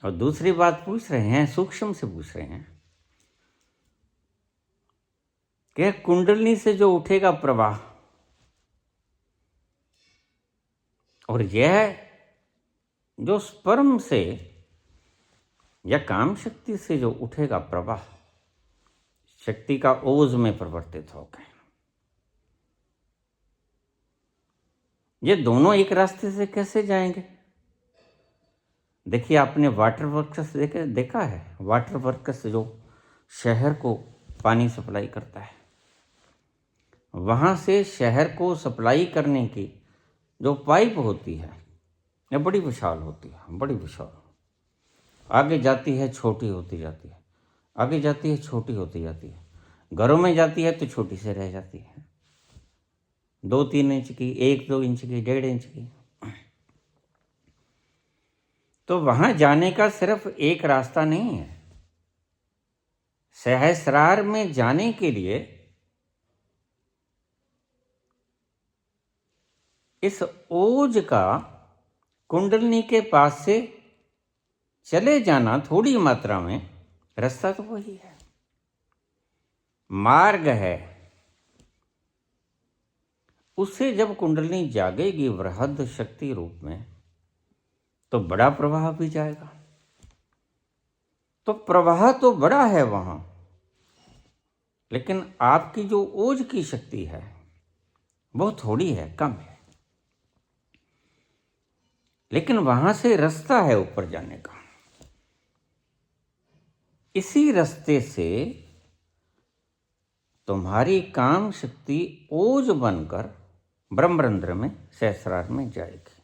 और दूसरी बात पूछ रहे हैं, सूक्ष्म से पूछ रहे हैं कि कुंडलनी से जो उठेगा प्रवाह, और यह जो स्पर्म से या काम शक्ति से जो उठेगा प्रवाह, शक्ति का ओज में परिवर्तित हो गए, ये दोनों एक रास्ते से कैसे जाएंगे? देखिए, आपने वाटर वर्कस देखा है? वाटर वर्कस जो शहर को पानी सप्लाई करता है, वहाँ से शहर को सप्लाई करने की जो पाइप होती है, ये बड़ी विशाल होती है, बड़ी विशाल। आगे जाती है, छोटी होती जाती है, आगे जाती है, छोटी होती जाती है। घरों में जाती है तो छोटी से रह जाती है, 2-3 इंच की, 1-2 इंच की, 1.5 इंच की। तो वहाँ जाने का सिर्फ एक रास्ता नहीं है। सहस्रार में जाने के लिए इस ओज का कुंडलनी के पास से चले जाना, थोड़ी मात्रा में रास्ता तो वही है, मार्ग है। उससे जब कुंडलनी जागेगी वृहद शक्ति रूप में, तो बड़ा प्रवाह भी जाएगा। तो प्रवाह तो बड़ा है वहां, लेकिन आपकी जो ओज की शक्ति है वो थोड़ी है, कम है। लेकिन वहां से रास्ता है ऊपर जाने का। इसी रास्ते से तुम्हारी काम शक्ति ओज बनकर ब्रह्मरंध्र में, सहस्रार में जाएगी।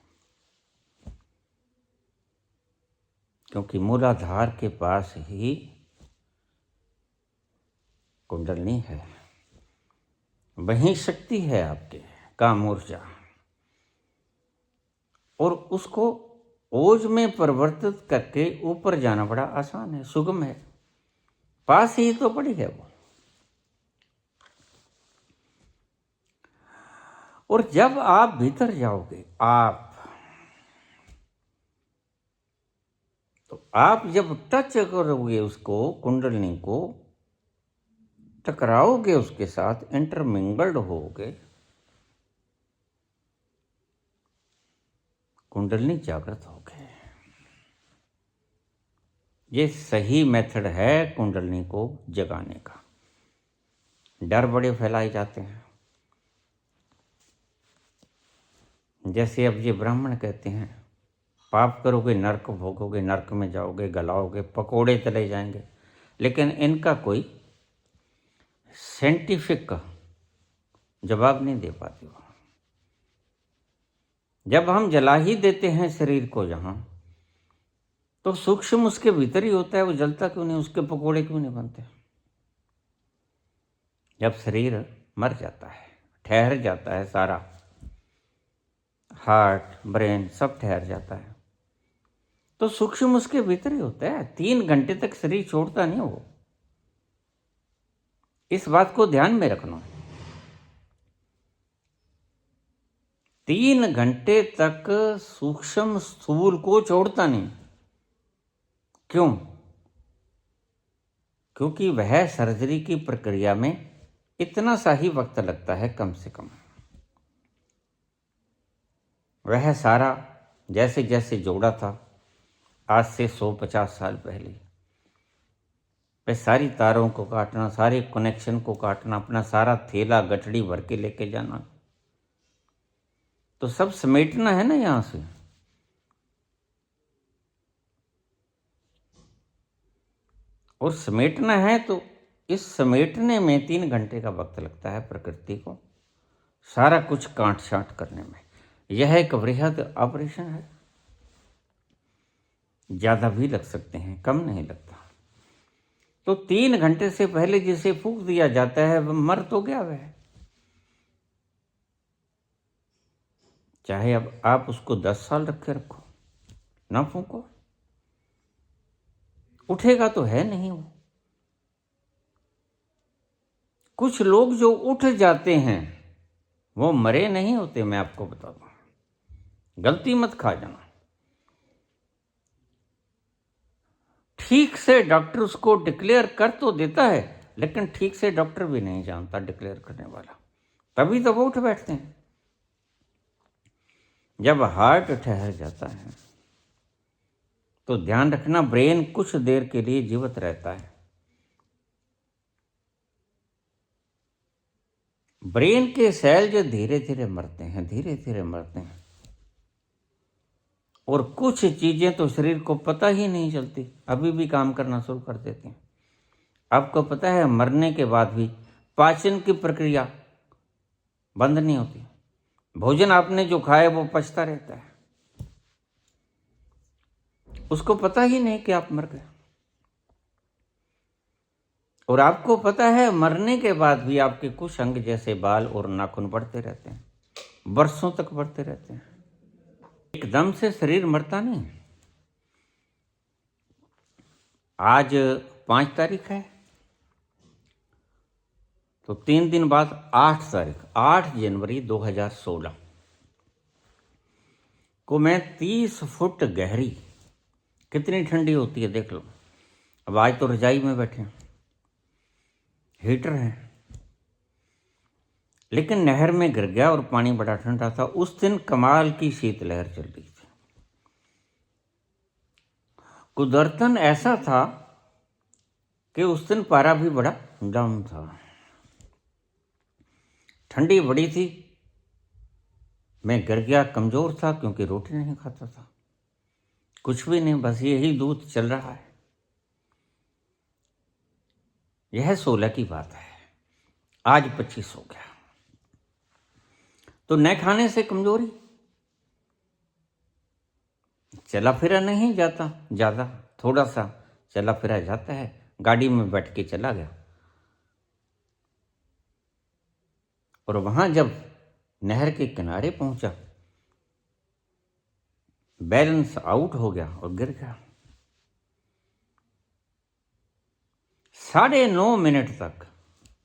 क्योंकि मूलाधार के पास ही कुंडलनी है, वहीं शक्ति है आपके, काम ऊर्जा। और उसको ओज में परिवर्तित करके ऊपर जाना बड़ा आसान है, सुगम है, पास ही तो पड़ी है वो। और जब आप भीतर जाओगे, आप जब टच करोगे उसको, कुंडलनी को टकराओगे, उसके साथ इंटरमिंगल्ड होगे, कुंडलनी जागृत हो गए। ये सही मेथड है कुंडलनी को जगाने का। डर बड़े फैलाए जाते हैं। जैसे अब ये ब्राह्मण कहते हैं, पाप करोगे नरक भोगोगे, नरक में जाओगे, गलाओगे, पकोड़े तले जाएंगे। लेकिन इनका कोई साइंटिफिक जवाब नहीं दे पाते हो। जब हम जला ही देते हैं शरीर को जहाँ, तो सूक्ष्म उसके भीतर ही होता है, वो जलता क्यों नहीं, उसके पकोड़े क्यों नहीं बनते? जब शरीर मर जाता है, ठहर जाता है, सारा हार्ट, ब्रेन सब ठहर जाता है, तो सूक्ष्म उसके भीतर ही होता है। 3 घंटे तक शरीर छोड़ता नहीं वो। इस बात को ध्यान में रखना। 3 घंटे तक सूक्ष्म स्थूल को छोड़ता नहीं। क्यों? क्योंकि वह सर्जरी की प्रक्रिया में इतना सा ही वक्त लगता है कम से कम। वह सारा जैसे जैसे जोड़ा था आज से 150 साल पहले, वह सारी तारों को काटना, सारे कनेक्शन को काटना, अपना सारा थैला गठड़ी भर के लेके जाना, तो सब समेटना है ना यहां से। और समेटना है तो इस समेटने में 3 घंटे का वक्त लगता है प्रकृति को सारा कुछ काट छांट करने में। यह एक वृहद ऑपरेशन है। ज़्यादा भी लग सकते हैं, कम नहीं लगता। तो 3 घंटे से पहले जिसे फूंक दिया जाता है वह मर तो गया वह, चाहे अब आप उसको 10 साल रखे रखो, ना फूंको, उठेगा तो है नहीं वो। कुछ लोग जो उठ जाते हैं वो मरे नहीं होते, मैं आपको बता दूं, गलती मत खा जाना। ठीक से डॉक्टर उसको डिक्लेयर कर तो देता है, लेकिन ठीक से डॉक्टर भी नहीं जानता डिक्लेयर करने वाला, तभी तो वो उठ बैठते हैं। जब हार्ट ठहर जाता है तो ध्यान रखना, ब्रेन कुछ देर के लिए जीवित रहता है। ब्रेन के सेल जो धीरे धीरे मरते हैं, धीरे धीरे मरते हैं, और कुछ चीजें तो शरीर को पता ही नहीं चलती, अभी भी काम करना शुरू कर देती हैं। आपको पता है मरने के बाद भी पाचन की प्रक्रिया बंद नहीं होती। भोजन आपने जो खाया वो पचता रहता है, उसको पता ही नहीं कि आप मर गए। और आपको पता है मरने के बाद भी आपके कुछ अंग जैसे बाल और नाखून बढ़ते रहते हैं, वर्षों तक बढ़ते रहते हैं। एकदम से शरीर मरता नहीं। आज 5 तारीख है, तो 3 दिन बाद 8 तारीख, 8 जनवरी 2016 को मैं 30 फुट गहरी, कितनी ठंडी होती है देख लो। अब आज तो रजाई में बैठे हैं, हीटर है, लेकिन नहर में गिर गया और पानी बड़ा ठंडा था। उस दिन कमाल की शीतलहर चल रही थी। कुदरतन ऐसा था कि उस दिन पारा भी बड़ा डाउन था, ठंडी बड़ी थी। मैं गिर गया, कमजोर था क्योंकि रोटी नहीं खाता था, कुछ भी नहीं, बस यही दूध चल रहा है। यह 16 की बात है, आज 25 हो गया। तो न खाने से कमजोरी, चला फिरा नहीं जाता ज़्यादा, थोड़ा सा चला फिरा जाता है। गाड़ी में बैठ के चला गया, और वहां जब नहर के किनारे पहुंचा, बैलेंस आउट हो गया और गिर गया। 9.5 मिनट तक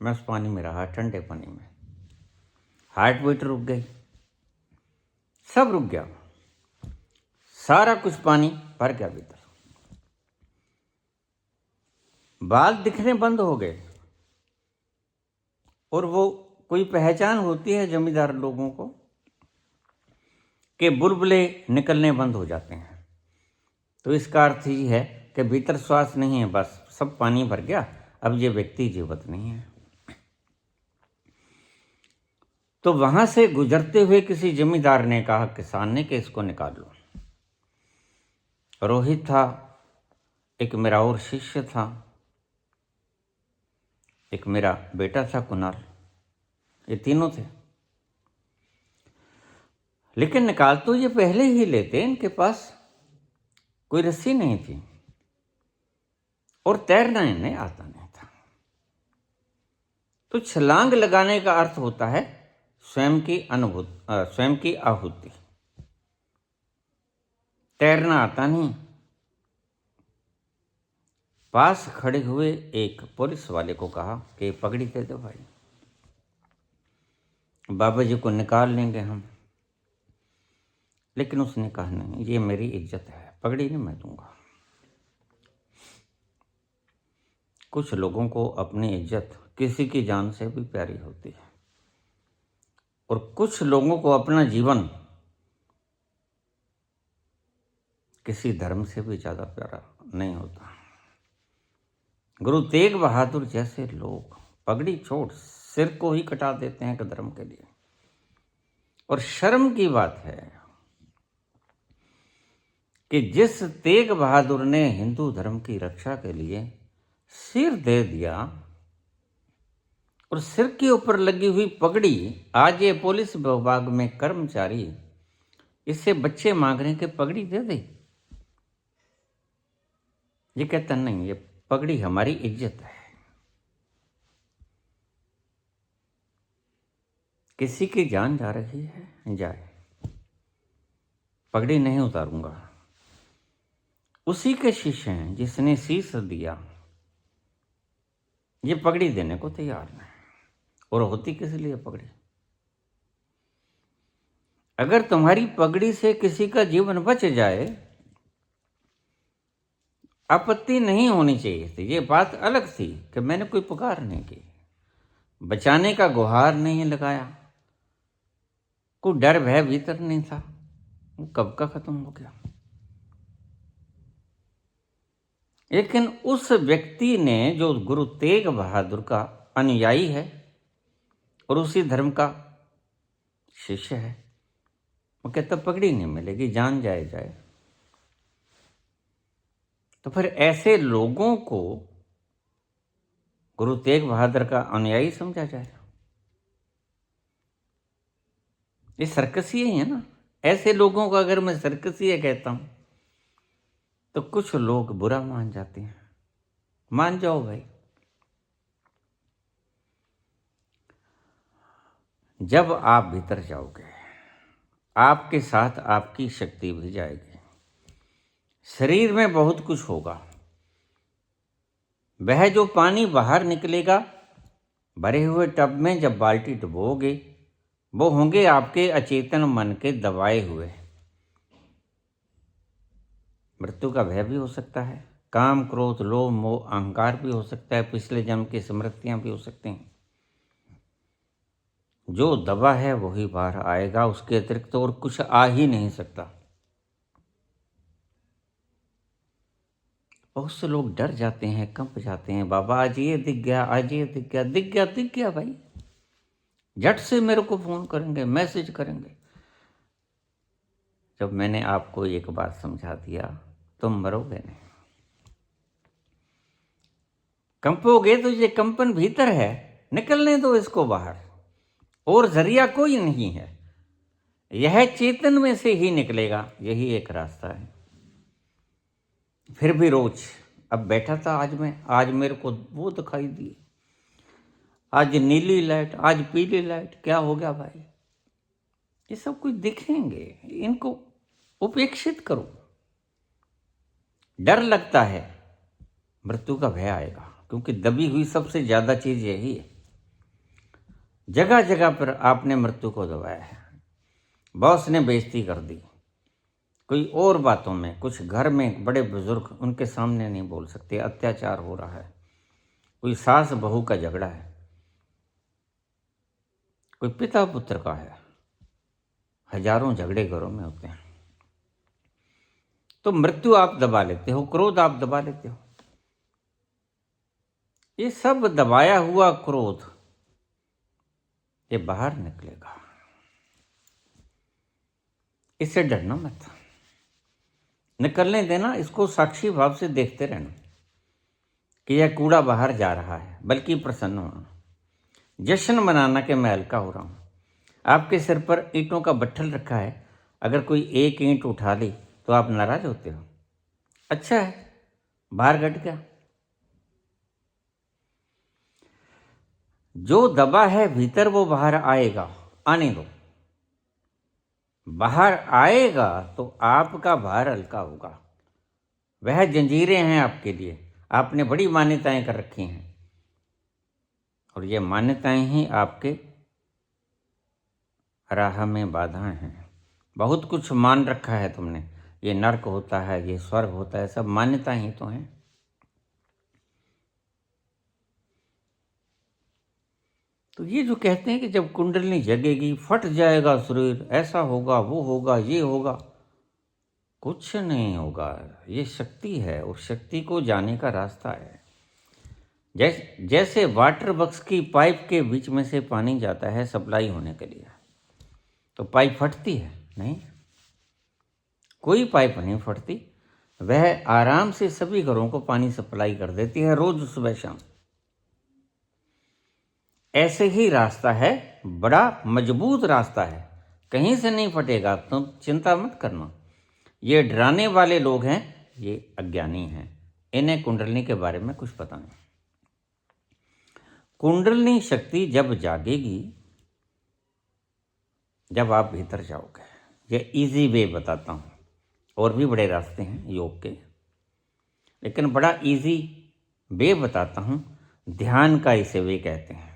मैं उस पानी में रहा, ठंडे पानी में। हार्ट बीट रुक गई, सब रुक गया, सारा कुछ पानी भर गया भीतर, बाल दिखने बंद हो गए। और वो कोई पहचान होती है जमींदार लोगों को कि बुलबुले निकलने बंद हो जाते हैं, तो इसका अर्थ ही है कि भीतर श्वास नहीं है, बस सब पानी भर गया, अब ये व्यक्ति जीवित नहीं है। तो वहां से गुजरते हुए किसी जमींदार ने कहा, किसान ने, कि इसको निकाल लो। रोहित था, एक मेरा और शिष्य था, एक मेरा बेटा था कुणाल, ये तीनों थे। लेकिन निकाल तो ये पहले ही लेते, इनके पास कोई रस्सी नहीं थी और तैरना इन्हें आता नहीं था। तो छलांग लगाने का अर्थ होता है स्वयं की अनुभूति, स्वयं की आहुति। तैरना आता नहीं, पास खड़े हुए एक पुलिस वाले को कहा कि पगड़ी दे दो भाई, बाबा जी को निकाल लेंगे हम। लेकिन उसने कहा नहीं, ये मेरी इज्जत है, पगड़ी नहीं मैं दूंगा। कुछ लोगों को अपनी इज्जत किसी की जान से भी प्यारी होती है, और कुछ लोगों को अपना जीवन किसी धर्म से भी ज़्यादा प्यारा नहीं होता। गुरु तेग बहादुर जैसे लोग पगड़ी छोड़ सिर को ही कटा देते हैं धर्म के लिए। और शर्म की बात है कि जिस तेग बहादुर ने हिंदू धर्म की रक्षा के लिए सिर दे दिया, और सिर के ऊपर लगी हुई पगड़ी आज ये पुलिस विभाग में कर्मचारी इससे बच्चे मांग रहे हैं कि पगड़ी दे दे। ये कहता नहीं, ये पगड़ी हमारी इज्जत है। किसी की जान जा रही है, जाए, पगड़ी नहीं उतारूंगा। उसी के शिष्य हैं जिसने शीश दिया, ये पगड़ी देने को तैयार नहीं। और होती किस लिए पगड़ी? अगर तुम्हारी पगड़ी से किसी का जीवन बच जाए, आपत्ति नहीं होनी चाहिए थी। ये बात अलग थी कि मैंने कोई पुकार नहीं की, बचाने का गुहार नहीं लगाया, कोई डर भय भीतर नहीं था, वो कब का खत्म हो गया। लेकिन उस व्यक्ति ने जो गुरु तेग बहादुर का अनुयायी है और उसी धर्म का शिष्य है, वो कहता पगड़ी नहीं मिलेगी, जान जाए जाए। तो फिर ऐसे लोगों को गुरु तेग बहादुर का अनुयायी समझा जाए? ये सर्कसी ही है ना। ऐसे लोगों को अगर मैं सर्कसी कहता हूं तो कुछ लोग बुरा मान जाते हैं। मान जाओ भाई। जब आप भीतर जाओगे, आपके साथ आपकी शक्ति भी जाएगी। शरीर में बहुत कुछ होगा। वह जो पानी बाहर निकलेगा भरे हुए टब में, जब बाल्टी डुबोगे, वो होंगे आपके अचेतन मन के दबाए हुए। मृत्यु का भय भी हो सकता है, काम क्रोध लोभ मोह अहंकार भी हो सकता है, पिछले जन्म की स्मृतियां भी हो सकती हैं। जो दबा है वही बाहर आएगा, उसके अतिरिक्त तो और कुछ आ ही नहीं सकता। बहुत से लोग डर जाते हैं, कंप जाते हैं, बाबा आज ये दिख गया, आज ये दिख गया। दिख गया दिख गया भाई, झट से मेरे को फोन करेंगे, मैसेज करेंगे। जब मैंने आपको एक बात समझा दिया, तुम मरोगे नहीं। कंपोगे तो ये कंपन भीतर है, निकलने दो इसको बाहर, और जरिया कोई नहीं है। यह चेतन में से ही निकलेगा, यही एक रास्ता है। फिर भी रोज, अब बैठा था आज मेरे को वो दिखाई दी, आज नीली लाइट, आज पीली लाइट, क्या हो गया भाई? ये सब कुछ दिखेंगे, इनको उपेक्षित करो। डर लगता है, मृत्यु का भय आएगा, क्योंकि दबी हुई सबसे ज्यादा चीज यही है। जगह जगह पर आपने मृत्यु को दबाया है। बॉस ने बेइज्जती कर दी, कोई और बातों में, कुछ घर में बड़े बुजुर्ग उनके सामने नहीं बोल सकते, अत्याचार हो रहा है, कोई सास बहू का झगड़ा है, कोई पिता पुत्र का है। हजारों झगड़े घरों में होते हैं। तो मृत्यु आप दबा लेते हो, क्रोध आप दबा लेते हो। ये सब दबाया हुआ क्रोध ये बाहर निकलेगा। इससे डरना मत, निकलने देना, इसको साक्षी भाव से देखते रहना कि यह कूड़ा बाहर जा रहा है, बल्कि प्रसन्न होना, जश्न मनाना कि मैं हल्का हो रहा हूं। आपके सिर पर ईंटों का बट्ठल रखा है, अगर कोई एक ईंट उठा ली तो आप नाराज होते हो? अच्छा है, बाहर घट गया। जो दबा है भीतर वो बाहर आएगा, आने दो। बाहर आएगा तो आपका भार हल्का होगा। वह जंजीरें हैं आपके लिए, आपने बड़ी मान्यताएं कर रखी हैं और ये मान्यताएं ही आपके राह में बाधाएं हैं। बहुत कुछ मान रखा है तुमने, ये नरक होता है, ये स्वर्ग होता है, सब मान्यताएं ही तो हैं। तो ये जो कहते हैं कि जब कुंडलिनी जगेगी फट जाएगा शरीर, ऐसा होगा, वो होगा, ये होगा, कुछ नहीं होगा। ये शक्ति है, उस शक्ति को जाने का रास्ता है। जैसे वाटर बक्स की पाइप के बीच में से पानी जाता है सप्लाई होने के लिए, तो पाइप फटती है? नहीं, कोई पाइप नहीं फटती। वह आराम से सभी घरों को पानी सप्लाई कर देती है रोज सुबह शाम। ऐसे ही रास्ता है, बड़ा मजबूत रास्ता है, कहीं से नहीं फटेगा, तुम चिंता मत करना। ये डराने वाले लोग हैं, ये अज्ञानी हैं, इन्हें कुंडलिनी के बारे में कुछ पता नहीं। कुंडलिनी शक्ति जब जागेगी, जब आप भीतर जाओगे, ये इजी वे बताता हूँ, और भी बड़े रास्ते हैं योग के, लेकिन बड़ा इजी वे बताता हूँ। ध्यान का इसे वे कहते हैं,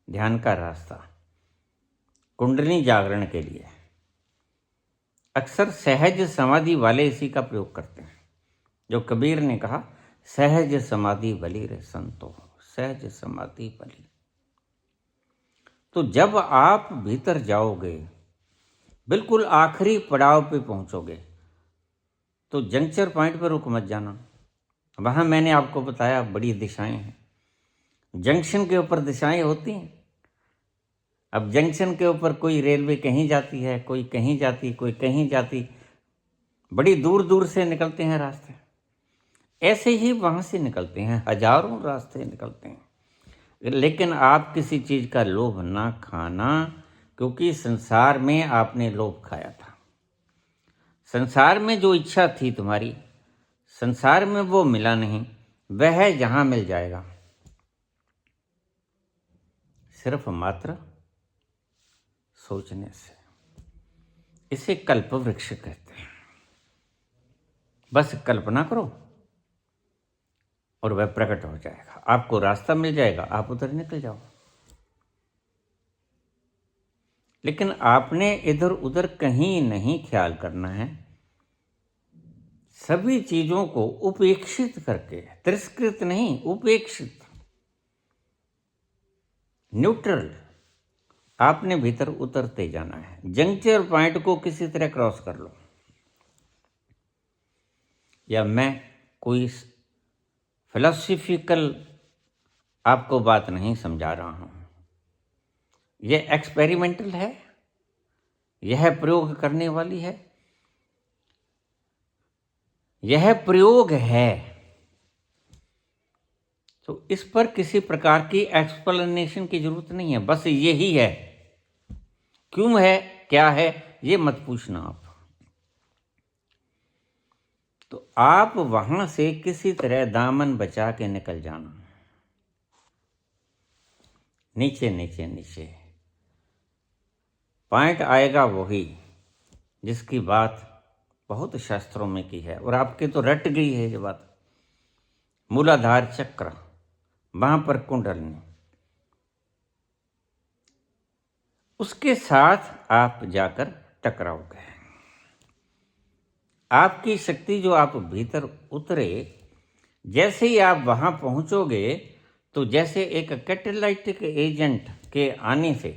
ध्यान का रास्ता कुंडलिनी जागरण के लिए। अक्सर सहज समाधि वाले इसी का प्रयोग करते हैं। जो कबीर ने कहा, सहज समाधि बली रे संतो, सहज समाधि बली। तो जब आप भीतर जाओगे, बिल्कुल आखिरी पड़ाव पे पहुंचोगे, तो जंक्शन पॉइंट पर रुक मत जाना। वहां मैंने आपको बताया बड़ी दिशाएं हैं, जंक्शन के ऊपर दिशाएं होती हैं। अब जंक्शन के ऊपर कोई रेलवे कहीं जाती है, कोई कहीं जाती, कोई कहीं जाती, बड़ी दूर दूर से निकलते हैं रास्ते। ऐसे ही वहाँ से निकलते हैं, हजारों रास्ते निकलते हैं। लेकिन आप किसी चीज़ का लोभ ना खाना, क्योंकि संसार में आपने लोभ खाया था। संसार में जो इच्छा थी तुम्हारी, संसार में वो मिला नहीं, वह यहाँ मिल जाएगा, सिर्फ मात्र सोचने से। इसे कल्प वृक्ष कहते हैं। बस कल्पना करो और वह प्रकट हो जाएगा, आपको रास्ता मिल जाएगा, आप उधर निकल जाओ। लेकिन आपने इधर उधर कहीं नहीं ख्याल करना है। सभी चीजों को उपेक्षित करके, तिरस्कृत नहीं, उपेक्षित, न्यूट्रल, आपने भीतर उतरते जाना है। जंक्शन पॉइंट को किसी तरह क्रॉस कर लो। या मैं कोई फिलोसफिकल आपको बात नहीं समझा रहा हूं, यह एक्सपेरिमेंटल है, यह प्रयोग करने वाली है, यह प्रयोग है। तो इस पर किसी प्रकार की एक्सप्लेनेशन की जरूरत नहीं है, बस यही है। क्यों है, क्या है, ये मत पूछना आप। तो आप वहां से किसी तरह दामन बचा के निकल जाना, नीचे नीचे नीचे। पॉइंट आएगा वही जिसकी बात बहुत शास्त्रों में की है, और आपके तो रट गई है ये बात। मूलाधार चक्र, वहां पर कुंडलिनी, उसके साथ आप जाकर टकराओगे। आपकी शक्ति जो आप भीतर उतरे, जैसे ही आप वहां पहुंचोगे, तो जैसे एक कैटालिटिक एजेंट के आने से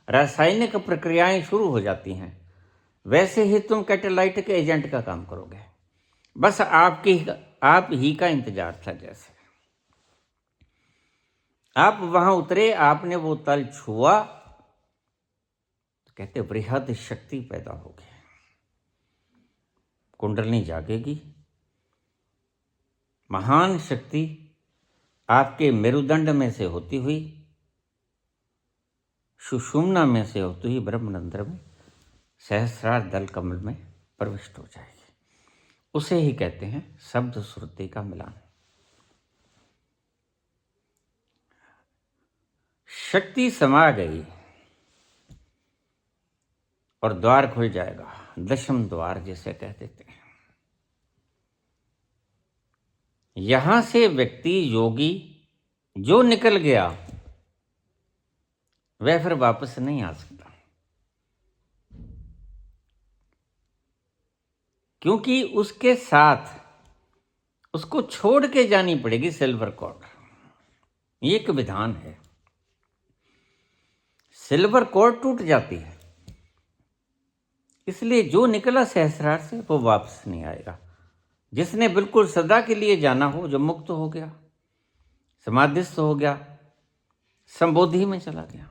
रासायनिक प्रक्रियाएं शुरू हो जाती हैं, वैसे ही तुम कैटालाइटिक एजेंट का काम करोगे। बस आप ही का इंतजार था। जैसे आप वहां उतरे, आपने वो तल छुआ, तो कहते बृहद शक्ति पैदा होगी, कुंडलिनी जागेगी, महान शक्ति आपके मेरुदंड में से होती हुई, सुषुम्ना में से होती हुई ब्रह्मरंध्र में, सहस्रार दल कमल में प्रविष्ट हो जाएगी। उसे ही कहते हैं शब्द श्रुति का मिलान। शक्ति समा गई और द्वार खुल जाएगा, दशम द्वार जिसे कहते थे। यहां से व्यक्ति योगी जो निकल गया वह फिर वापस नहीं आ सकता, क्योंकि उसके साथ उसको छोड़ के जानी पड़ेगी सिल्वर कॉर्ड। ये एक विधान है। सिल्वर कॉर्ड टूट जाती है, इसलिए जो निकला सहस्रार से वो वापस नहीं आएगा। जिसने बिल्कुल सदा के लिए जाना हो, जो मुक्त हो गया, समाधिस्थ हो गया, संबोधि में चला गया,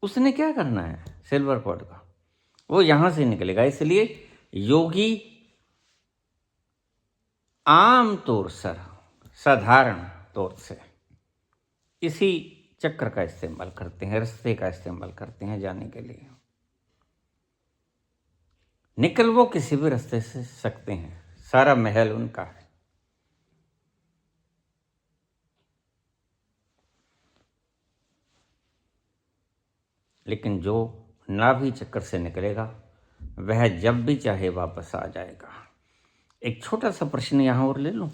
उसने क्या करना है सिल्वर कॉर्ड का, वो यहां से निकलेगा। इसलिए योगी आम तौर से, साधारण तौर से इसी चक्र का इस्तेमाल करते हैं, रास्ते का इस्तेमाल करते हैं जाने के लिए। निकल वो किसी भी रास्ते से सकते हैं, सारा महल उनका है। लेकिन जो नाभि चक्र से निकलेगा वह जब भी चाहे वापस आ जाएगा। एक छोटा सा प्रश्न यहां और ले लूं।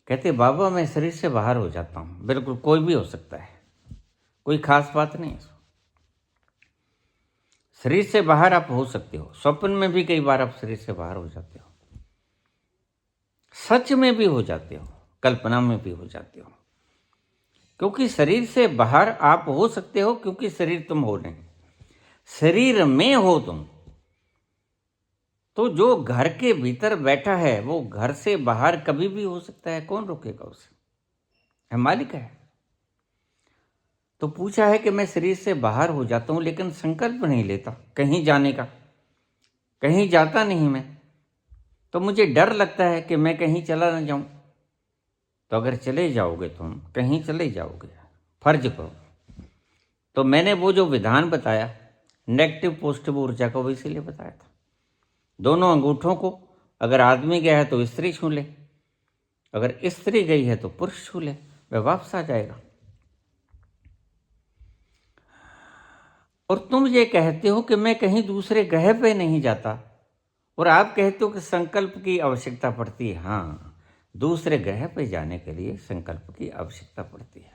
कहते बाबा मैं शरीर से बाहर हो जाता हूं। बिल्कुल कोई भी हो सकता है, कोई खास बात नहीं है। शरीर से बाहर आप हो सकते हो, स्वप्न में भी कई बार आप शरीर से बाहर हो जाते हो, सच में भी हो जाते हो, कल्पना में भी हो जाते हो। क्योंकि शरीर से बाहर आप हो सकते हो, क्योंकि शरीर तुम हो नहीं, शरीर में हो तुम। तो जो घर के भीतर बैठा है वो घर से बाहर कभी भी हो सकता है, कौन रोकेगा उसे? है मालिक है। तो पूछा है कि मैं शरीर से बाहर हो जाता हूं लेकिन संकल्प नहीं लेता कहीं जाने का, कहीं जाता नहीं मैं, तो मुझे डर लगता है कि मैं कहीं चला ना जाऊं। तो अगर चले जाओगे, तुम कहीं चले जाओगे, फर्ज करो, तो मैंने वो जो विधान बताया नेगेटिव पॉजिटिव ऊर्जा को, वो इसीलिए बताया था। दोनों अंगूठों को अगर आदमी गया है तो स्त्री छू ले, अगर स्त्री गई है तो पुरुष छू ले, वह वापस आ जाएगा। और तुम ये कहते हो कि मैं कहीं दूसरे ग्रह पे नहीं जाता, और आप कहते हो कि संकल्प की आवश्यकता पड़ती है। हाँ, दूसरे ग्रह पे जाने के लिए संकल्प की आवश्यकता पड़ती है।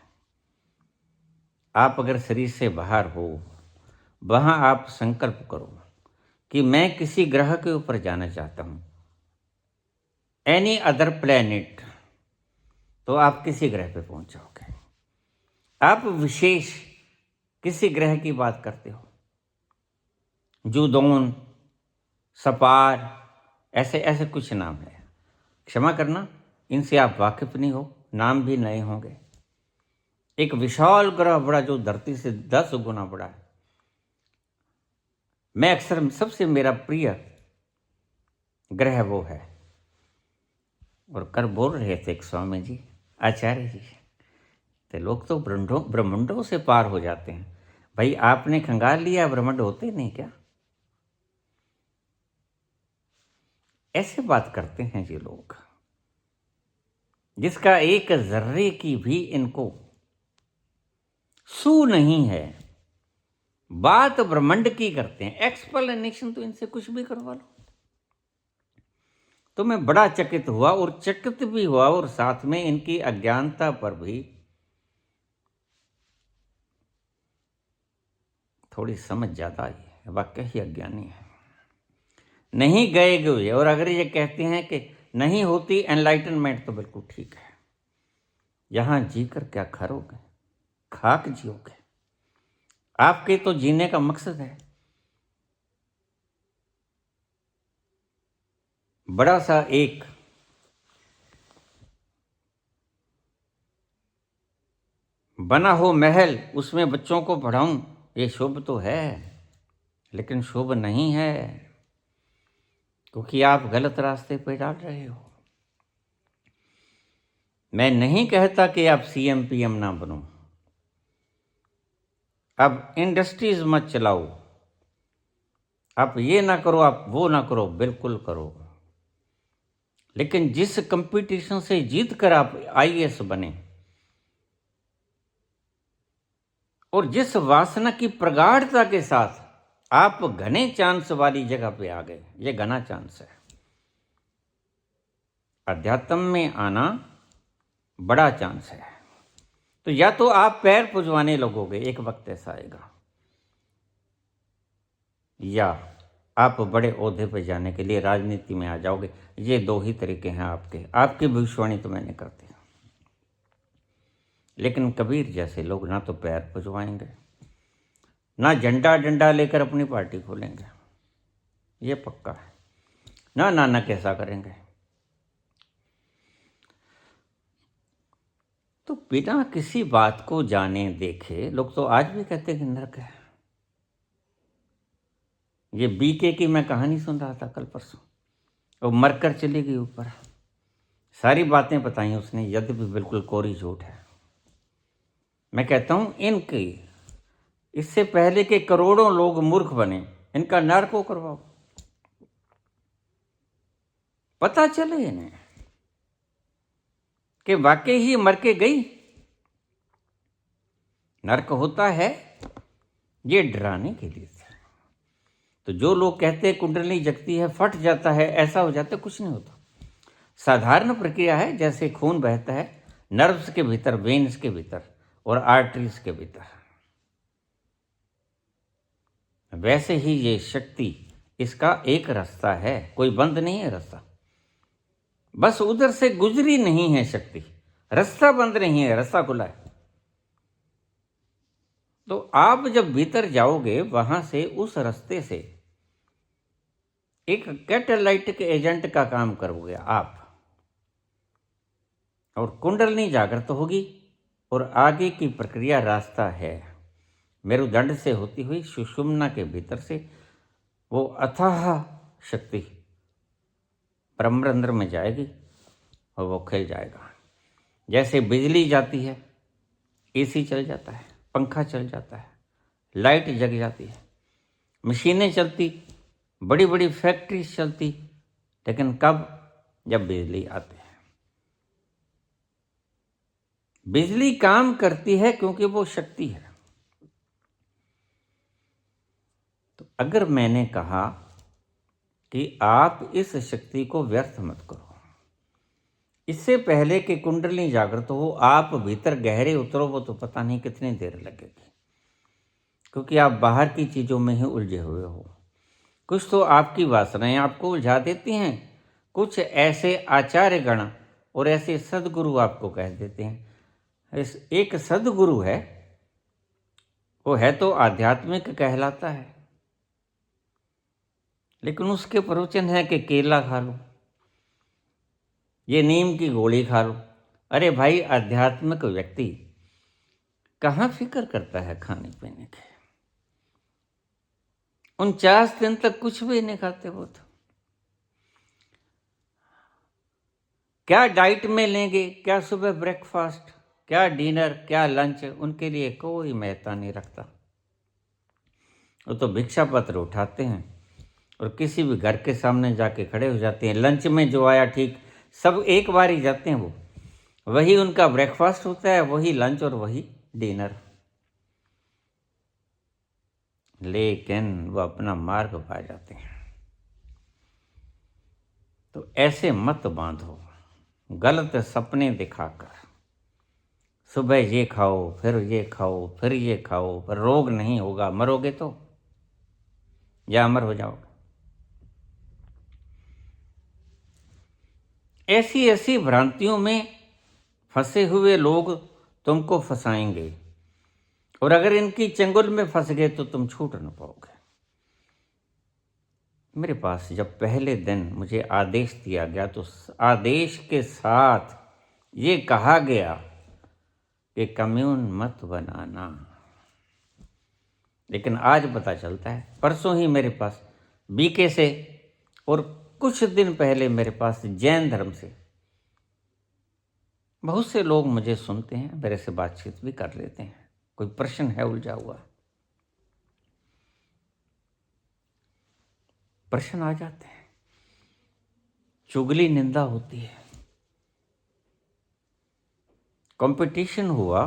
आप अगर शरीर से बाहर हो, वहां आप संकल्प करो कि मैं किसी ग्रह के ऊपर जाना चाहता हूं, एनी अदर प्लेनेट, तो आप किसी ग्रह पे पहुंच जाओगे। आप विशेष किसी ग्रह की बात करते हो, जूदोन, सपार, ऐसे ऐसे कुछ नाम है, क्षमा करना इनसे आप वाकिफ नहीं हो, नाम भी नए होंगे। एक विशाल ग्रह बड़ा जो धरती से 10 गुना बड़ा है। मैं अक्सर सबसे मेरा प्रिय ग्रह वो है। और कर बोल रहे थे एक स्वामी जी, आचार्य जी, तो लोग तो ब्रह्मांडों से पार हो जाते हैं। भाई आपने खंगाल लिया, ब्रह्मांड होते नहीं क्या? ऐसे बात करते हैं ये लोग जिसका एक जर्रे की भी इनको सू नहीं है। बात ब्रह्मांड की करते हैं, एक्सप्लेनेशन तो इनसे कुछ भी करवा लो। तो मैं बड़ा चकित हुआ, और चकित भी हुआ, और साथ में इनकी अज्ञानता पर भी थोड़ी समझ ज्यादा आई है। वाकई ही अज्ञानी है, नहीं गए हुए। और अगर ये कहते हैं कि नहीं होती एनलाइटनमेंट, तो बिल्कुल ठीक है। यहां जीकर क्या खरोगे, खाक जियोगे। आपके तो जीने का मकसद है बड़ा सा एक बना हो महल, उसमें बच्चों को पढ़ाऊं, ये शुभ तो है लेकिन शुभ नहीं है, क्योंकि आप गलत रास्ते पे डाल रहे हो। मैं नहीं कहता कि आप सीएम पीएम ना बनो, अब इंडस्ट्रीज मत चलाओ, आप ये ना करो, आप वो ना करो, बिल्कुल करो। लेकिन जिस कंपटीशन से जीत कर आप आईएएस बने, और जिस वासना की प्रगाढ़ता के साथ आप घने चांस वाली जगह पे आ गए, ये घना चांस है, अध्यात्म में आना बड़ा चांस है। तो या तो आप पैर पुजवाने लगोगे, एक वक्त ऐसा आएगा, या आप बड़े ओहदे पर जाने के लिए राजनीति में आ जाओगे। ये दो ही तरीके हैं आपके। आपकी भविष्यवाणी तो मैंने कर दी। लेकिन कबीर जैसे लोग ना तो पैर पुजवाएंगे, ना झंडा डंडा लेकर अपनी पार्टी खोलेंगे, ये पक्का है। ना नाना कैसा करेंगे। तो बिना किसी बात को जाने देखे लोग तो आज भी कहते हैं कि नरक है। ये बीके की मैं कहानी सुन रहा था कल परसों, वो मरकर चली गई ऊपर, सारी बातें बताई उसने, यद्यपि बिल्कुल कोरी झूठ है। मैं कहता हूं इनकी इससे पहले के करोड़ों लोग मूर्ख बने, इनका नरक को करवाओ, पता चले इन्हें कि वाकई ही मर के गई। नरक होता है ये डराने के लिए। तो जो लोग कहते हैं कुंडली जगती है, फट जाता है, ऐसा हो जाता है, कुछ नहीं होता। साधारण प्रक्रिया है, जैसे खून बहता है नर्व्स के भीतर, वेन्स के भीतर और आर्टरीज के भीतर, वैसे ही ये शक्ति, इसका एक रास्ता है, कोई बंद नहीं है रास्ता, बस उधर से गुजरी नहीं है शक्ति। रास्ता बंद नहीं है, रास्ता खुला है। तो आप जब भीतर जाओगे, वहां से उस रास्ते से एक कैटालाइटिक एजेंट का काम करोगे आप, और कुंडलनी जागृत होगी, और आगे की प्रक्रिया रास्ता है मेरुदंड से होती हुई सुषुम्ना के भीतर से वो अथाह शक्ति ब्रह्मरंध्र में जाएगी और वो खिल जाएगा। जैसे बिजली जाती है, एसी चल जाता है, पंखा चल जाता है, लाइट जग जाती है, मशीनें चलती, बड़ी बड़ी फैक्ट्रीज चलती, लेकिन कब? जब बिजली आती है। बिजली काम करती है क्योंकि वो शक्ति है। तो अगर मैंने कहा कि आप इस शक्ति को व्यर्थ मत करो, इससे पहले कि कुंडली जागृत हो, आप भीतर गहरे उतरो, वो तो पता नहीं कितनी देर लगेगी, क्योंकि आप बाहर की चीज़ों में ही उलझे हुए हो। कुछ तो आपकी वासनाएं आपको उलझा देती हैं, कुछ ऐसे आचार्य गण और ऐसे सदगुरु आपको कह देते हैं। एक सदगुरु है, वो है तो आध्यात्मिक कहलाता है, लेकिन उसके प्रवचन है कि केला खा लो, ये नीम की गोली खा लो। अरे भाई, आध्यात्मिक व्यक्ति कहाँ फिक्र करता है खाने पीने के? 49 दिन तक कुछ भी नहीं खाते वो तो। क्या डाइट में लेंगे, क्या सुबह ब्रेकफास्ट, क्या डिनर, क्या लंच, उनके लिए कोई महत्व नहीं रखता। वो तो भिक्षा पत्र उठाते हैं और किसी भी घर के सामने जाके खड़े हो जाते हैं। लंच में जो आया ठीक, सब एक बार ही जाते हैं, वो वही उनका ब्रेकफास्ट होता है, वही लंच और वही डिनर, लेकिन वो अपना मार्ग पा जाते हैं। तो ऐसे मत बांधो गलत सपने दिखाकर। सुबह ये खाओ, फिर ये खाओ, फिर ये खाओ, पर रोग नहीं होगा, मरोगे तो, या अमर हो जाओगे। ऐसी ऐसी भ्रांतियों में फंसे हुए लोग तुमको फंसाएंगे, और अगर इनकी चंगुल में फंस गए तो तुम छूट न पाओगे। मेरे पास जब पहले दिन मुझे आदेश दिया गया, तो आदेश के साथ ये कहा गया कि कम्यून मत बनाना। लेकिन आज पता चलता है, परसों ही मेरे पास बीके से, और कुछ दिन पहले मेरे पास जैन धर्म से बहुत से लोग मुझे सुनते हैं, मेरे से बातचीत भी कर लेते हैं। कोई प्रश्न है उलझा हुआ, प्रश्न आ जाते हैं, चुगली निंदा होती है। कंपटीशन हुआ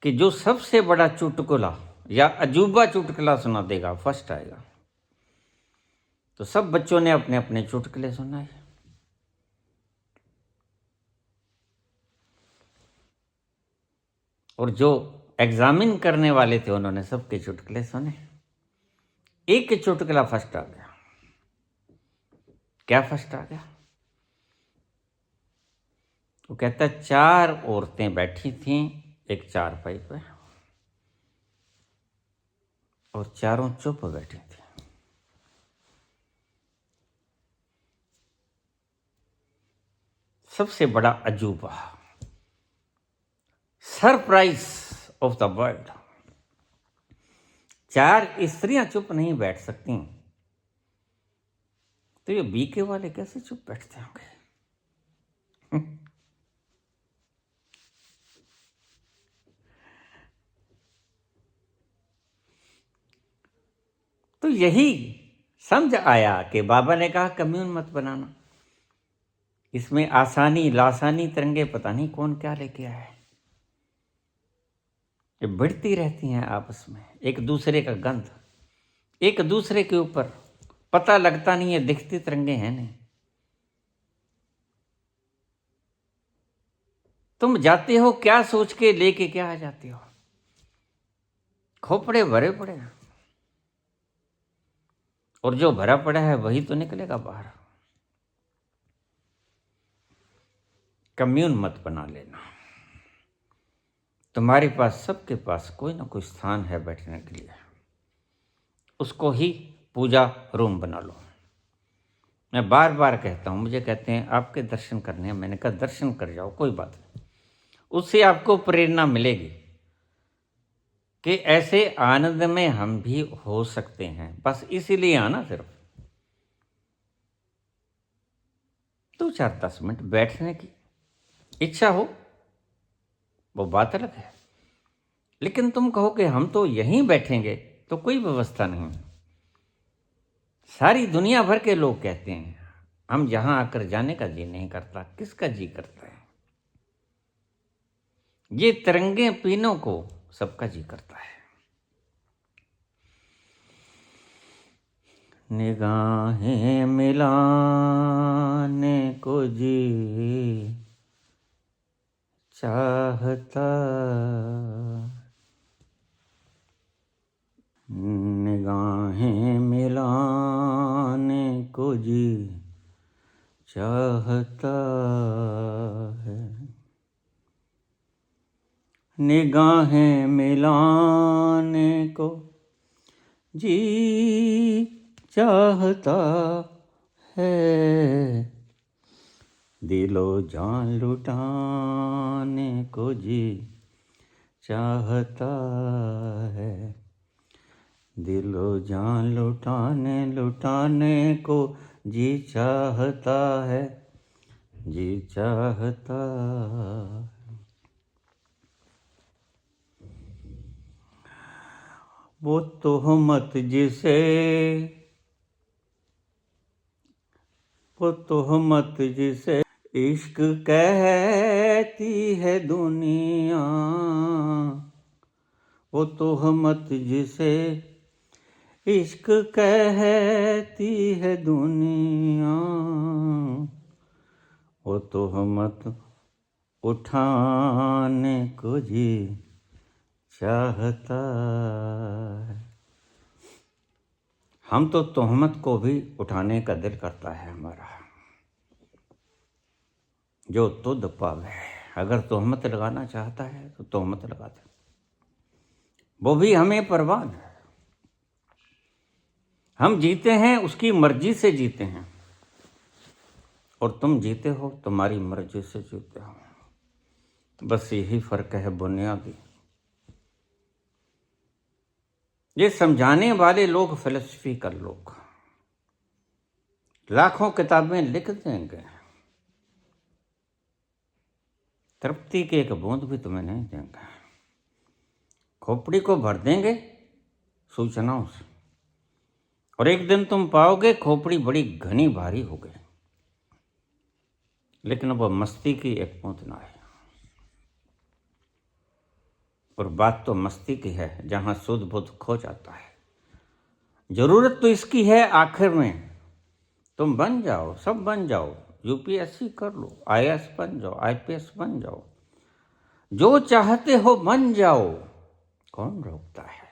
कि जो सबसे बड़ा चुटकुला या अजूबा चुटकुला सुना देगा, फर्स्ट आएगा। तो सब बच्चों ने अपने अपने चुटकुले सुनाए। और जो एग्जामिन करने वाले थे उन्होंने सबके चुटकुले सुने। एक चुटकुला फर्स्ट आ गया। क्या फर्स्ट आ गया? वो कहता 4 औरतें बैठी थीं एक चारपाई पे और चारों चुप बैठी थी। सबसे बड़ा अजूबा, सरप्राइज ऑफ द वर्ल्ड, 4 स्त्रियां चुप नहीं बैठ सकती, तो ये बीके वाले कैसे चुप बैठते होंगे? तो यही समझ आया कि बाबा ने कहा कम्यून मत बनाना, इसमें आसानी लासानी तिरंगे पता नहीं कौन क्या लेके आया है। ये भिड़ती रहती हैं आपस में, एक दूसरे का गंध, एक दूसरे के ऊपर, पता लगता नहीं है, दिखती तिरंगे हैं नहीं। तुम जाते हो क्या सोच के, लेके क्या आ जाते हो? खोपड़े भरे पड़े हैं और जो भरा पड़ा है वही तो निकलेगा बाहर। कम्यून मत बना लेना। तुम्हारे पास, सबके पास कोई ना कोई स्थान है बैठने के लिए, उसको ही पूजा रूम बना लो। मैं बार बार कहता हूँ, मुझे कहते हैं आपके दर्शन करने हैं, मैंने कहा दर्शन कर जाओ, कोई बात नहीं, उससे आपको प्रेरणा मिलेगी कि ऐसे आनंद में हम भी हो सकते हैं। बस इसीलिए आना, सिर्फ 2-4-10 मिनट बैठने की इच्छा हो वो बात अलग है, लेकिन तुम कहो कि हम तो यहीं बैठेंगे, तो कोई व्यवस्था नहीं। सारी दुनिया भर के लोग कहते हैं हम यहां आकर जाने का जी नहीं करता। किसका जी करता है? ये तिरंगे पीनों को सबका जी करता है। निगाहें मिलाने को जी चाहता, निगाहें मिलाने को जी चाहता है, निगाहें मिलाने को जी चाहता है, दिलो जान लुटाने को जी चाहता है, दिलो जान लुटाने को जी चाहता है, जी चाहता है। वो तोहमत जिसे, वो तोहमत जिसे इश्क कहती है दुनिया, वो तोहमत जिसे इश्क कहती है दुनिया, वो तोहमत उठाने को जी चाहता है। हम तो तोहमत को भी उठाने का दिल करता है हमारा, जो तुद पावे। अगर तोहमत लगाना चाहता है तो तोहमत लगा दे, वो भी हमें परवाह है। हम जीते हैं उसकी मर्जी से जीते हैं, और तुम जीते हो तुम्हारी मर्जी से जीते हो। बस यही फर्क है बुनियादी। ये समझाने वाले लोग फिलोसफिकल लोग लाखों किताबें लिख देंगे, तृप्ति की एक बूंद भी तुम्हें नहीं देंगे। खोपड़ी को भर देंगे सूचनाओं से, और एक दिन तुम पाओगे खोपड़ी बड़ी घनी भारी हो गई, लेकिन अब मस्ती की एक बूंद ना है। और बात तो मस्ती की है जहां सुध बुध खो जाता है। जरूरत तो इसकी है आखिर में तुम बन जाओ, सब बन जाओ, यूपीएससी कर लो, आईएएस बन जाओ, आईपीएस बन जाओ, जो चाहते हो बन जाओ, कौन रोकता है।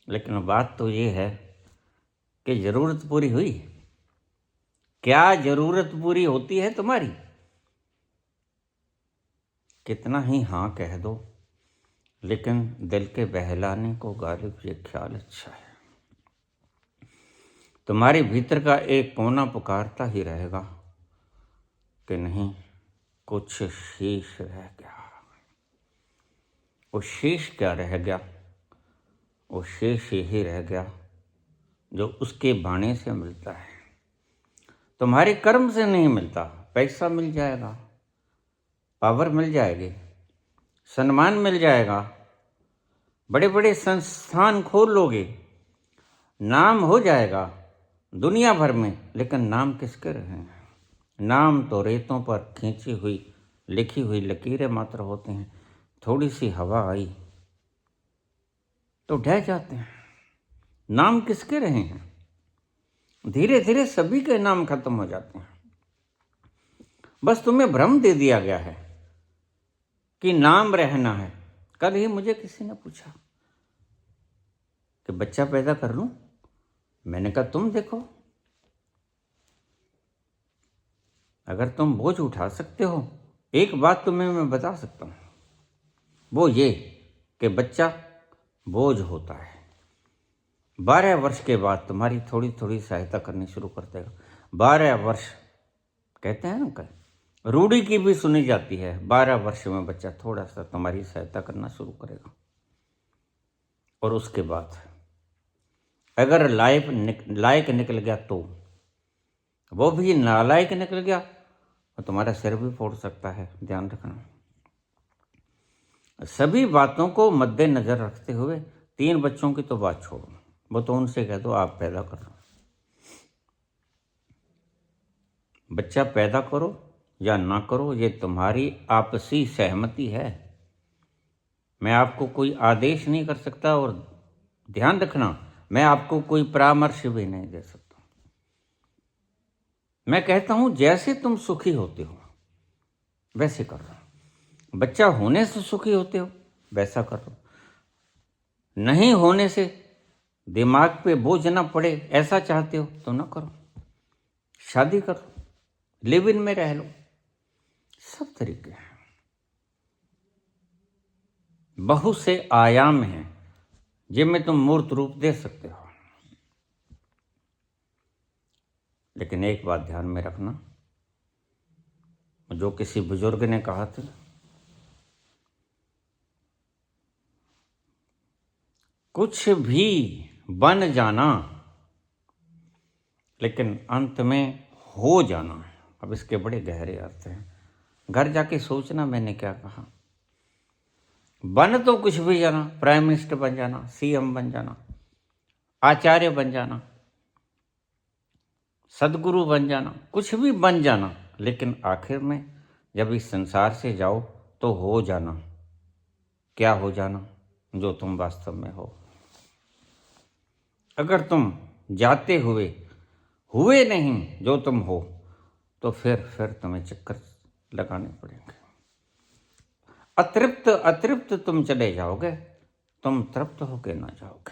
लेकिन बात तो ये है कि जरूरत पूरी हुई? क्या जरूरत पूरी होती है तुम्हारी? कितना ही हाँ कह दो, लेकिन दिल के बहलाने को गालिब ये ख्याल अच्छा है। तुम्हारे भीतर का एक कोना पुकारता ही रहेगा कि नहीं, कुछ शेष रह गया। वो शेष क्या रह गया? वो शेष यही रह गया जो उसके बाणे से मिलता है। तुम्हारे कर्म से नहीं मिलता। पैसा मिल जाएगा, पावर मिल जाएगी, सम्मान मिल जाएगा, बड़े बड़े संस्थान खोल लोगे, नाम हो जाएगा दुनिया भर में, लेकिन नाम किसके रहे हैं? नाम तो रेतों पर खींची हुई लिखी हुई लकीरें मात्र होते हैं। थोड़ी सी हवा आई तो ढह जाते हैं। नाम किसके रहे हैं? धीरे धीरे सभी के नाम खत्म हो जाते हैं। बस तुम्हें भ्रम दे दिया गया है कि नाम रहना है। कल ही मुझे किसी ने पूछा कि बच्चा पैदा कर लूं? मैंने कहा तुम देखो, अगर तुम बोझ उठा सकते हो, एक बात तुम्हें मैं बता सकता हूं, वो ये कि बच्चा बोझ होता है। 12 वर्ष के बाद तुम्हारी थोड़ी थोड़ी सहायता करनी शुरू कर देगा। 12 वर्ष कहते हैं ना, कहीं रूढ़ी की भी सुनी जाती है। 12 वर्ष में बच्चा थोड़ा सा तुम्हारी सहायता करना शुरू करेगा, और उसके बाद अगर लायक निकल गया तो, वो भी नालायक निकल गया तो तुम्हारा सिर भी फोड़ सकता है। ध्यान रखना। सभी बातों को मद्देनजर रखते हुए 3 बच्चों की तो बात छोड़ो, वो तो उनसे कह दो आप पैदा कर लो। बच्चा पैदा करो या ना करो, ये तुम्हारी आपसी सहमति है। मैं आपको कोई आदेश नहीं कर सकता, और ध्यान रखना, मैं आपको कोई परामर्श भी नहीं दे सकता। मैं कहता हूं जैसे तुम सुखी होते हो वैसे कर लो। बच्चा होने से सुखी होते हो वैसा कर लो। नहीं होने से दिमाग पे बोझ ना पड़े ऐसा चाहते हो तो ना करो। शादी करो, लिव इन में रह लो, सब तरीके हैं। बहुत से आयाम हैं जिनमें तुम मूर्त रूप दे सकते हो। लेकिन एक बात ध्यान में रखना, जो किसी बुजुर्ग ने कहा था, कुछ भी बन जाना लेकिन अंत में हो जाना। अब इसके बड़े गहरे अर्थ हैं। घर जाके सोचना मैंने क्या कहा। बन तो कुछ भी जाना, प्राइम मिनिस्टर बन जाना, सीएम बन जाना, आचार्य बन जाना, सदगुरु बन जाना, कुछ भी बन जाना, लेकिन आखिर में जब इस संसार से जाओ तो हो जाना। क्या हो जाना? जो तुम वास्तव में हो। अगर तुम जाते हुए नहीं जो तुम हो, तो फिर तुम्हें चक्कर लगाने पड़ेंगे। अतृप्त तुम चले जाओगे, तुम तृप्त होके ना जाओगे।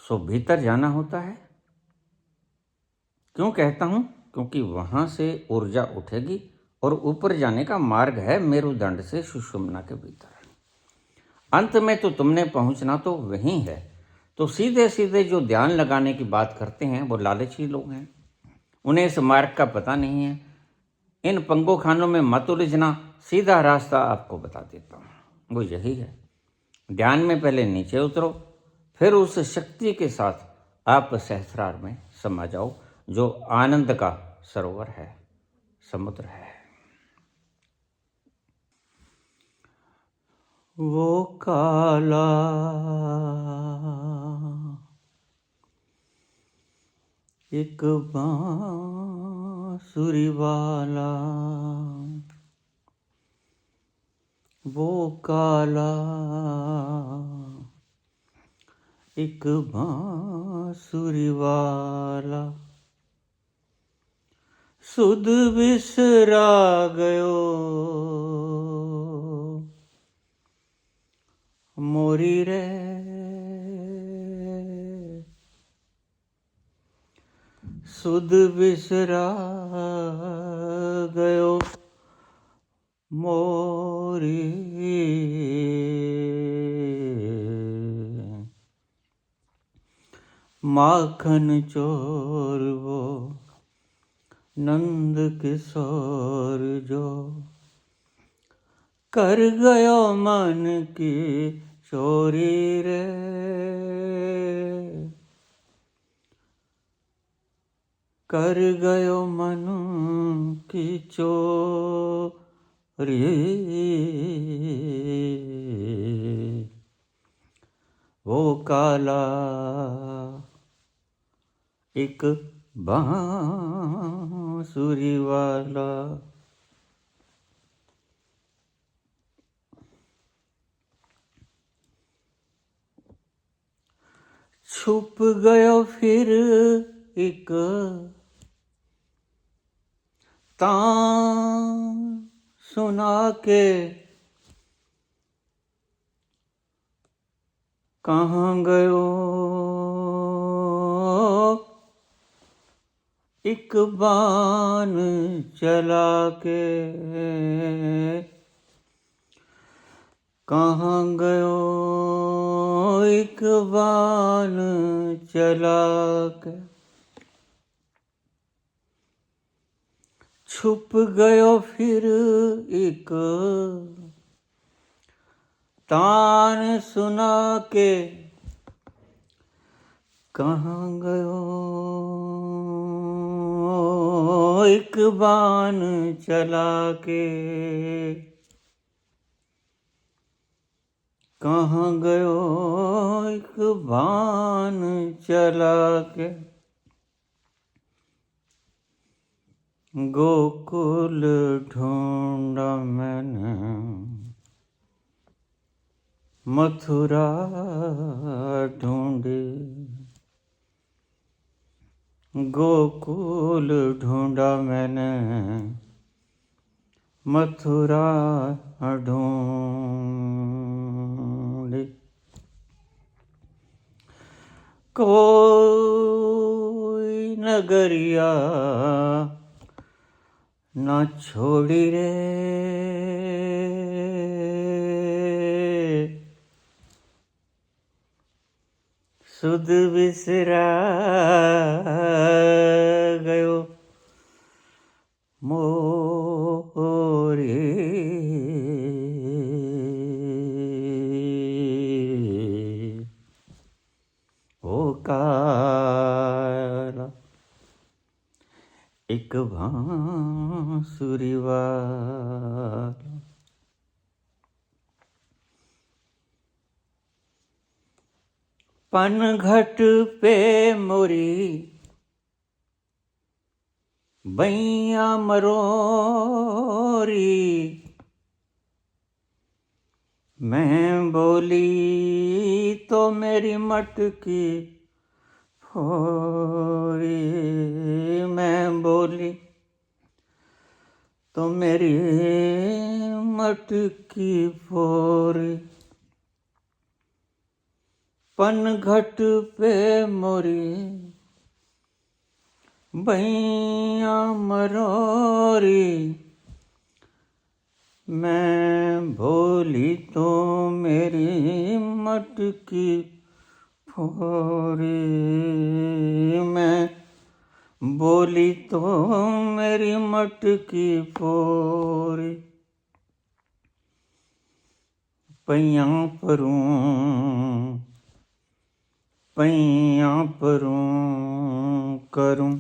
सो भीतर जाना होता है। क्यों कहता हूं? क्योंकि वहां से ऊर्जा उठेगी और ऊपर जाने का मार्ग है मेरुदंड से सुषुम्ना के भीतर। अंत में तो तुमने पहुंचना तो वहीं है। तो सीधे सीधे जो ध्यान लगाने की बात करते हैं वो लालची लोग हैं। उन्हें इस मार्ग का पता नहीं है। इन पंगो खानों में मत उलझना, सीधा रास्ता आपको बता देता हूँ, वो यही है। ध्यान में पहले नीचे उतरो, फिर उस शक्ति के साथ आप सहस्रार में समा जाओ, जो आनंद का सरोवर है, समुद्र है। वो काला एक बांसुरी वाला, वो काला एक बांसुरी वाला, સુધ વિસરા ગયો મોરી રે સુધ વિસરા ગયો મોરી માખન ચોરવો नंद किशोर जो कर गयो मन की चोरी रे कर गयो मन की चोरी वो काला एक बांसुरी वाला छुप गयो फिर एक तान सुना के कहाँ गयो एक बान चला के कहाँ गयो एक बान चला के छुप गयो फिर एक तान सुना के कहाँ गयो एक बान चला के कहाँ गयो एक बान चला के गोकुल ढूंढा मैंने मथुरा ढूंढी गोकुल ढूंढा मैंने मथुरा ढूंढी कोई नगरिया न छोड़ी रे सुध विसरा गयो मोरी ओ काला एक बांसुरी वाला पनघट पे मोरी बैया मरोरी मैं बोली तो मेरी मटकी फोरी मैं बोली तो मेरी मटकी फोरी पनघट पे मोरी बैया मरोरी मैं भोली तो मेरी मटकी फोरी मैं बोली तो मेरी मटकी फोरी पैया परूं करूं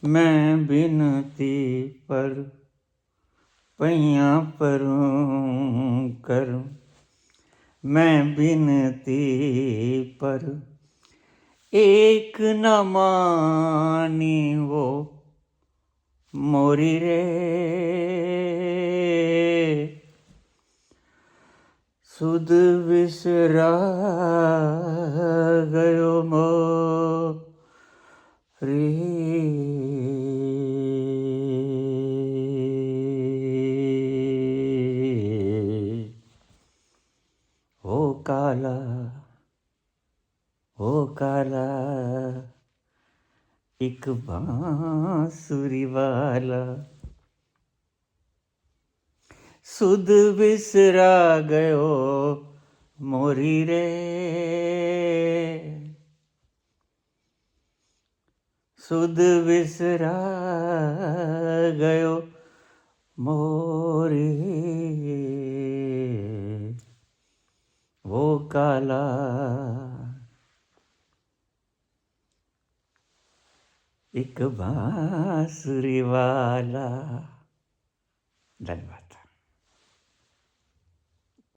मैं बिनती पर पैया परूं करूं मैं बिनती पर एक न मानी वो मोरी रे सुध विसरा गयो मोरी हो काला, हो काला, एक बांसुरी वाला, सुध बिसरा गयो मोरी रे, सुध बिसरा गयो मोरी, वो काला, एक बांसुरी वाला। धन्यवाद।